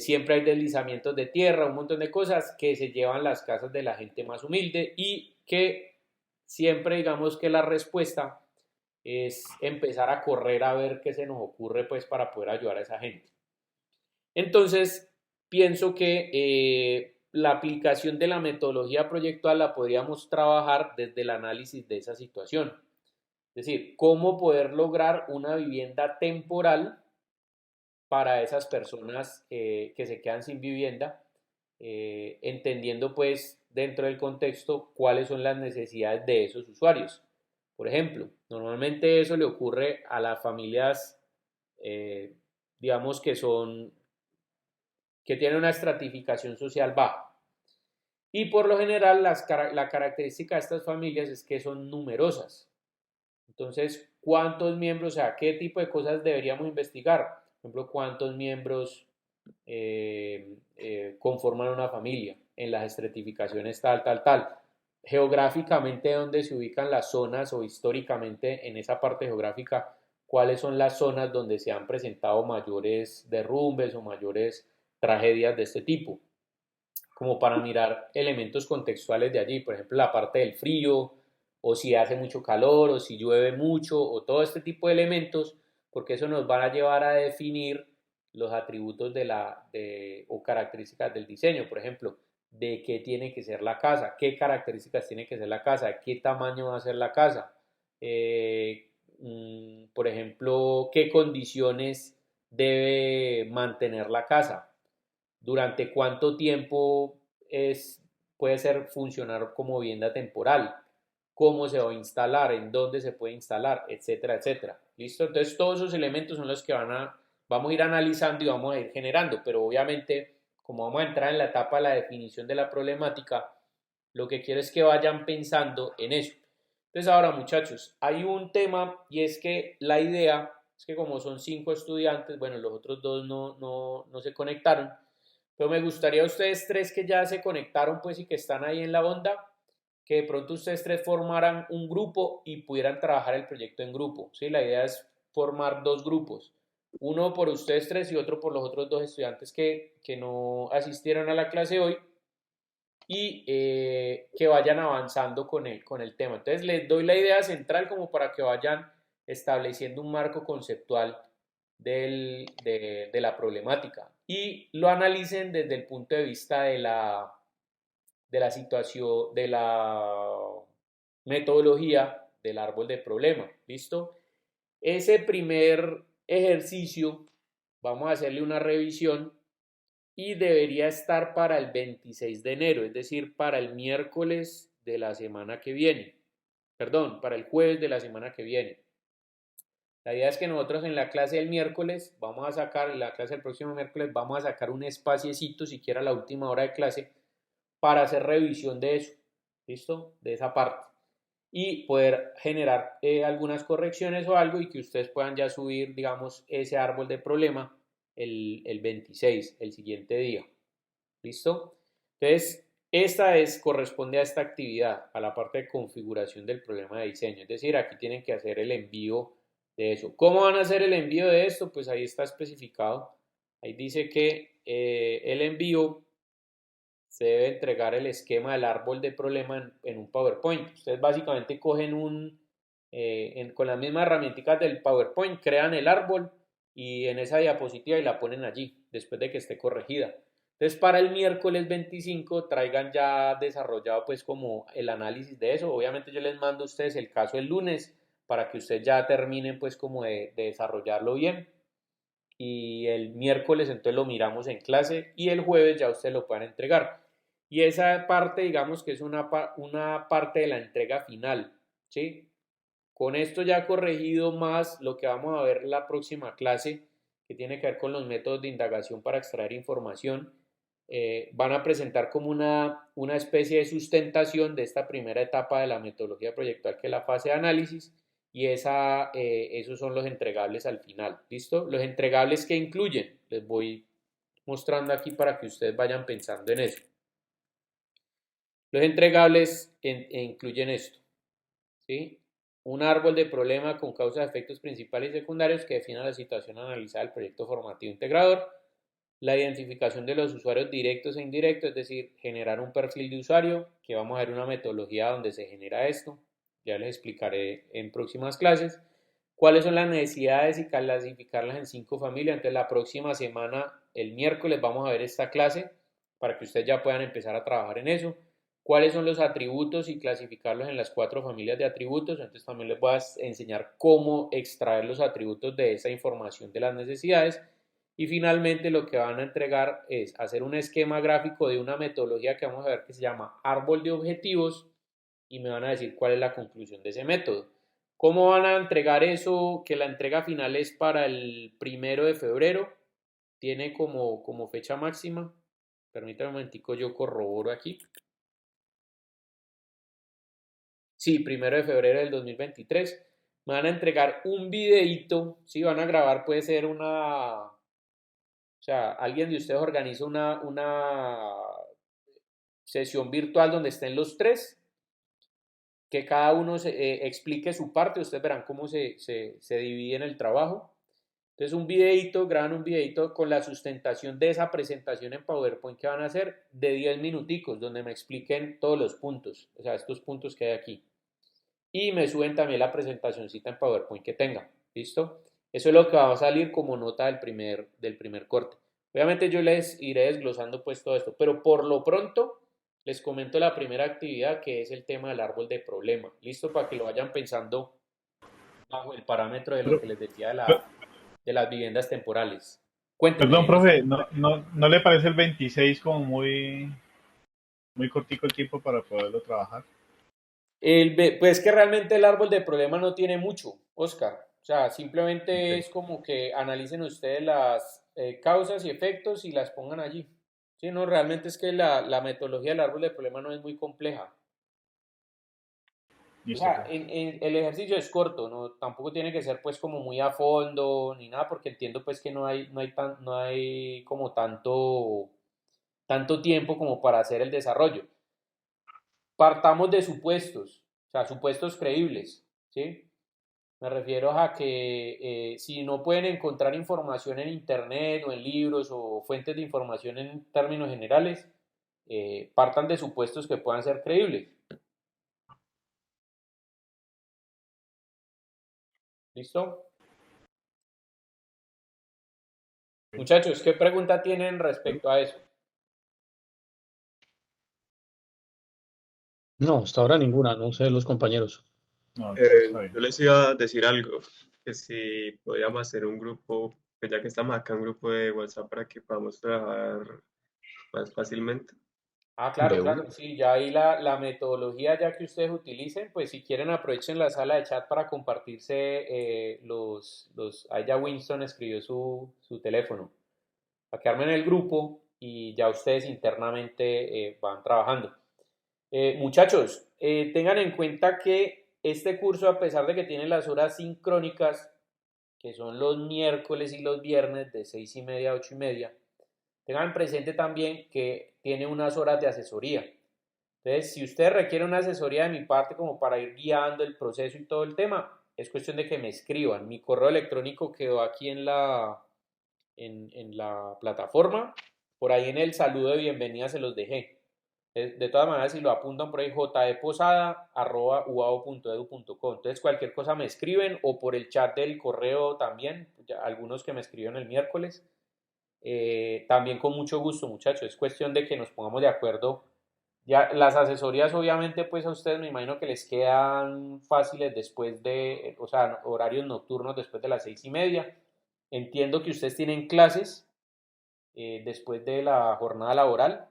A: siempre hay deslizamientos de tierra, un montón de cosas que se llevan las casas de la gente más humilde y que siempre digamos que la respuesta es empezar a correr a ver qué se nos ocurre pues para poder ayudar a esa gente. Entonces, pienso que la aplicación de la metodología proyectual la podríamos trabajar desde el análisis de esa situación. Es decir, cómo poder lograr una vivienda temporal para esas personas que se quedan sin vivienda, entendiendo pues dentro del contexto cuáles son las necesidades de esos usuarios. Por ejemplo, normalmente eso le ocurre a las familias, eh, digamos que tienen una estratificación social baja. Y por lo general la característica de estas familias es que son numerosas. Entonces, ¿cuántos miembros, o sea, qué tipo de cosas deberíamos investigar? Por ejemplo, ¿cuántos miembros conforman una familia en las estratificaciones tal, tal, tal? Geográficamente, ¿dónde se ubican las zonas o históricamente en esa parte geográfica, cuáles son las zonas donde se han presentado mayores derrumbes o mayores tragedias de este tipo? Como para mirar elementos contextuales de allí, por ejemplo, la parte del frío, o si hace mucho calor, o si llueve mucho, o todo este tipo de elementos, porque eso nos va a llevar a definir los atributos o características del diseño. Por ejemplo, de qué tiene que ser la casa, qué características tiene que ser la casa, qué tamaño va a ser la casa, por ejemplo, qué condiciones debe mantener la casa, durante cuánto tiempo puede ser funcionar como vivienda temporal, cómo se va a instalar, en dónde se puede instalar, etcétera, etcétera. ¿Listo? Entonces todos esos elementos son los que vamos a ir analizando y vamos a ir generando, pero obviamente como vamos a entrar en la etapa de la definición de la problemática, lo que quiero es que vayan pensando en eso. Entonces ahora muchachos, hay un tema y es que la idea es que como son 5 estudiantes, bueno, los otros 2 no se conectaron, pero me gustaría a ustedes 3 que ya se conectaron pues y que están ahí en la onda, que de pronto ustedes 3 formaran un grupo y pudieran trabajar el proyecto en grupo, ¿sí? La idea es formar 2 grupos, uno por ustedes 3 y otro por los otros 2 estudiantes que no asistieron a la clase hoy y que vayan avanzando con el tema. Entonces les doy la idea central como para que vayan estableciendo un marco conceptual de la problemática y lo analicen desde el punto de vista de la situación, de la metodología del árbol de problema. ¿Listo? Ese primer ejercicio, vamos a hacerle una revisión y debería estar para el 26 de enero, es decir, para el miércoles de la semana que viene. Perdón, para el jueves de la semana que viene. La idea es que nosotros en la clase del miércoles vamos a sacar, en la clase del próximo miércoles vamos a sacar un espaciecito, siquiera a la última hora de clase, para hacer revisión de eso, ¿listo? De esa parte. Y poder generar algunas correcciones o algo y que ustedes puedan ya subir, digamos, ese árbol de problema el 26, el siguiente día. ¿Listo? Entonces, corresponde a esta actividad, a la parte de configuración del problema de diseño. Es decir, aquí tienen que hacer el envío de eso. ¿Cómo van a hacer el envío de esto? Pues ahí está especificado. Ahí dice que el envío se debe entregar el esquema del árbol de problema en un PowerPoint. Ustedes básicamente cogen con las mismas herramientas del PowerPoint, crean el árbol y en esa diapositiva y la ponen allí, después de que esté corregida. Entonces, para el miércoles 25 traigan ya desarrollado pues como el análisis de eso. Obviamente yo les mando a ustedes el caso el lunes para que ustedes ya terminen pues como de desarrollarlo bien. Y el miércoles entonces lo miramos en clase y el jueves ya ustedes lo puedan entregar. Y esa parte digamos que es una parte de la entrega final, ¿sí? Con esto ya corregido más lo que vamos a ver en la próxima clase, que tiene que ver con los métodos de indagación para extraer información, van a presentar como una especie de sustentación de esta primera etapa de la metodología proyectual, que es la fase de análisis, y esos son los entregables al final, ¿listo? Los entregables que incluyen, les voy mostrando aquí para que ustedes vayan pensando en eso. Los entregables incluyen esto, ¿sí? Un árbol de problema con causas, efectos principales y secundarios que defina la situación analizada del proyecto formativo integrador, la identificación de los usuarios directos e indirectos, es decir, generar un perfil de usuario, que vamos a ver una metodología donde se genera esto, ya les explicaré en próximas clases, cuáles son las necesidades y clasificarlas en 5 familias. Entonces la próxima semana, el miércoles, vamos a ver esta clase para que ustedes ya puedan empezar a trabajar en eso. Cuáles son los atributos y clasificarlos en las 4 familias de atributos. Entonces también les voy a enseñar cómo extraer los atributos de esa información de las necesidades. Y finalmente lo que van a entregar es hacer un esquema gráfico de una metodología que vamos a ver que se llama árbol de objetivos y me van a decir cuál es la conclusión de ese método. ¿Cómo van a entregar eso? Que la entrega final es para el 1 de febrero. Tiene como fecha máxima. Permítanme un momentico, yo corroboro aquí. Sí, 1 de febrero del 2023. Me van a entregar un videíto. Sí, van a grabar, puede ser o sea, alguien de ustedes organiza una sesión virtual donde estén los 3, que cada uno explique su parte, ustedes verán cómo se divide en el trabajo. Entonces graban un videito con la sustentación de esa presentación en PowerPoint que van a hacer de 10 minuticos, donde me expliquen todos los puntos, o sea, estos puntos que hay aquí. Y me suben también la presentacióncita en PowerPoint que tengan, ¿listo? Eso es lo que va a salir como nota del primer corte. Obviamente yo les iré desglosando pues todo esto, pero por lo pronto les comento la primera actividad que es el tema del árbol de problema. ¿Listo? Para que lo vayan pensando bajo el parámetro de lo
C: Pero,
A: que les decía
C: pero,
A: de las viviendas temporales. Cuénteme,
C: perdón,
A: Oscar.
C: profe, ¿no le parece el 26 como muy cortico el tiempo para poderlo trabajar?
A: Pues que realmente el árbol de problema no tiene mucho, Oscar. O sea, simplemente
C: Okay.
A: es como que analicen ustedes las causas y efectos y las pongan allí. Sí, no, realmente es que la metodología del árbol de problema no es muy compleja. O
C: Listo,
A: sea,
C: profe.
A: el ejercicio es corto, ¿no? Tampoco tiene que ser pues como muy a fondo ni nada, porque entiendo pues que no hay como tanto tiempo como para hacer el desarrollo. Partamos de supuestos, o sea, supuestos creíbles, ¿sí? Me refiero a que si no pueden encontrar información en internet o en libros o fuentes de información en términos generales, partan de supuestos que puedan ser creíbles. ¿Listo? Muchachos, ¿qué pregunta tienen respecto a eso?
D: No, hasta ahora ninguna, no sé los compañeros.
C: No, está bien.
B: Yo les iba a decir algo, que si podíamos hacer un grupo, pues ya que estamos acá, un grupo de WhatsApp para que podamos trabajar más fácilmente.
A: Ah, claro,
D: De
A: claro,
D: una.
A: sí, ya ahí la metodología ya que ustedes utilicen, pues si quieren aprovechen la sala de chat para compartirse ahí ya Winston escribió su teléfono, para que armen el grupo y ya ustedes internamente van trabajando. Muchachos, tengan en cuenta que este curso, a pesar de que tiene las horas sincrónicas, que son los miércoles y los viernes de 6:30 a 8:30, tengan presente también que tiene unas horas de asesoría. Entonces, si usted requiere una asesoría de mi parte como para ir guiando el proceso y todo el tema, es cuestión de que me escriban. Mi correo electrónico quedó aquí en la plataforma. Por ahí en el saludo de bienvenida se los dejé. De todas maneras, si lo apuntan por ahí, jdeposada@uao.edu.co. Entonces, cualquier cosa me escriben o por el chat del correo también. Algunos que me escribieron el miércoles. También con mucho gusto, muchachos. Es cuestión de que nos pongamos de acuerdo. Ya, las asesorías, obviamente, pues a ustedes me imagino que les quedan fáciles después de, o sea, horarios nocturnos después de las 6:30. Entiendo que ustedes tienen clases después de la jornada laboral.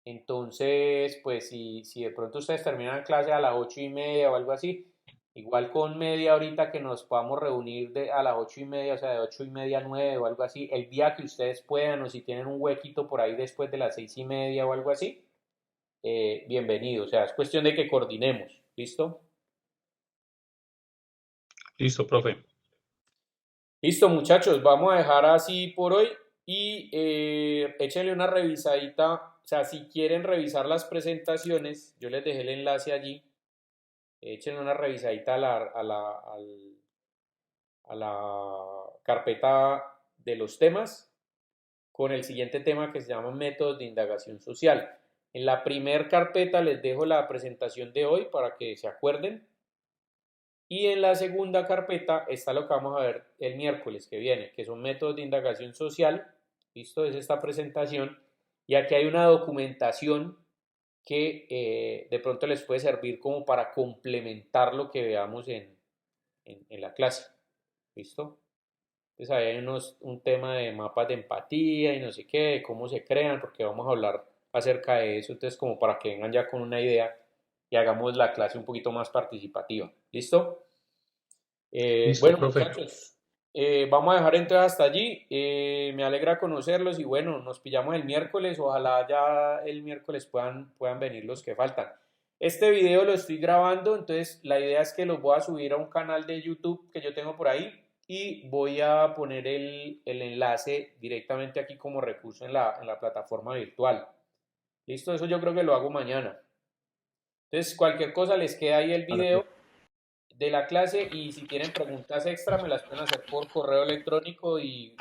A: Entonces, pues si de pronto ustedes terminan clase a las 8:30 o algo así, igual con media horita que nos podamos reunir a las 8:30, o sea, de 8:30 a 9 o algo así, el día que ustedes puedan o si tienen un huequito por ahí después de las 6:30 o algo así, bienvenido. O sea, es cuestión de que coordinemos. ¿Listo?
D: Listo, profe.
A: Listo, muchachos, vamos a dejar así por hoy y échenle una revisadita. O sea, si quieren revisar las presentaciones, yo les dejé el enlace allí. Échenle una revisadita a la carpeta de los temas con el siguiente tema que se llama métodos de indagación social. En la primer carpeta les dejo la presentación de hoy para que se acuerden. Y en la segunda carpeta está lo que vamos a ver el miércoles que viene, que son métodos de indagación social. Listo, es esta presentación. Y aquí hay una documentación que de pronto les puede servir como para complementar lo que veamos en la clase. ¿Listo? Entonces ahí hay un tema de mapas de empatía y no sé qué, de cómo se crean, porque vamos a hablar acerca de eso. Entonces como para que vengan ya con una idea y hagamos la clase un poquito más participativa. ¿Listo?
D: Listo,
A: Bueno,
D: profe.
A: muchachos, vamos a dejar entonces hasta allí. Me alegra conocerlos y bueno, nos pillamos el miércoles. Ojalá ya el miércoles puedan venir los que faltan. Este video lo estoy grabando, entonces la idea es que lo voy a subir a un canal de YouTube que yo tengo por ahí y voy a poner el enlace directamente aquí como recurso en la plataforma virtual. Listo, eso yo creo que lo hago mañana. Entonces, cualquier cosa les queda ahí el
C: Vale,
A: video de la clase y si tienen preguntas extra me las pueden hacer por correo electrónico y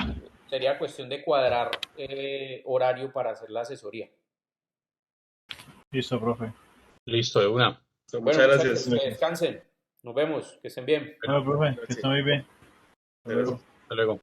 A: sería cuestión de cuadrar horario para hacer la asesoría.
C: listo, profe.
D: Listo, de una.
A: Bueno,
B: Muchas
A: muchachos,
B: gracias.
A: que descansen. Nos vemos, que estén bien.
C: Bueno, profe, que esté muy bien. Hasta
B: Gracias.
C: luego.
D: Hasta luego.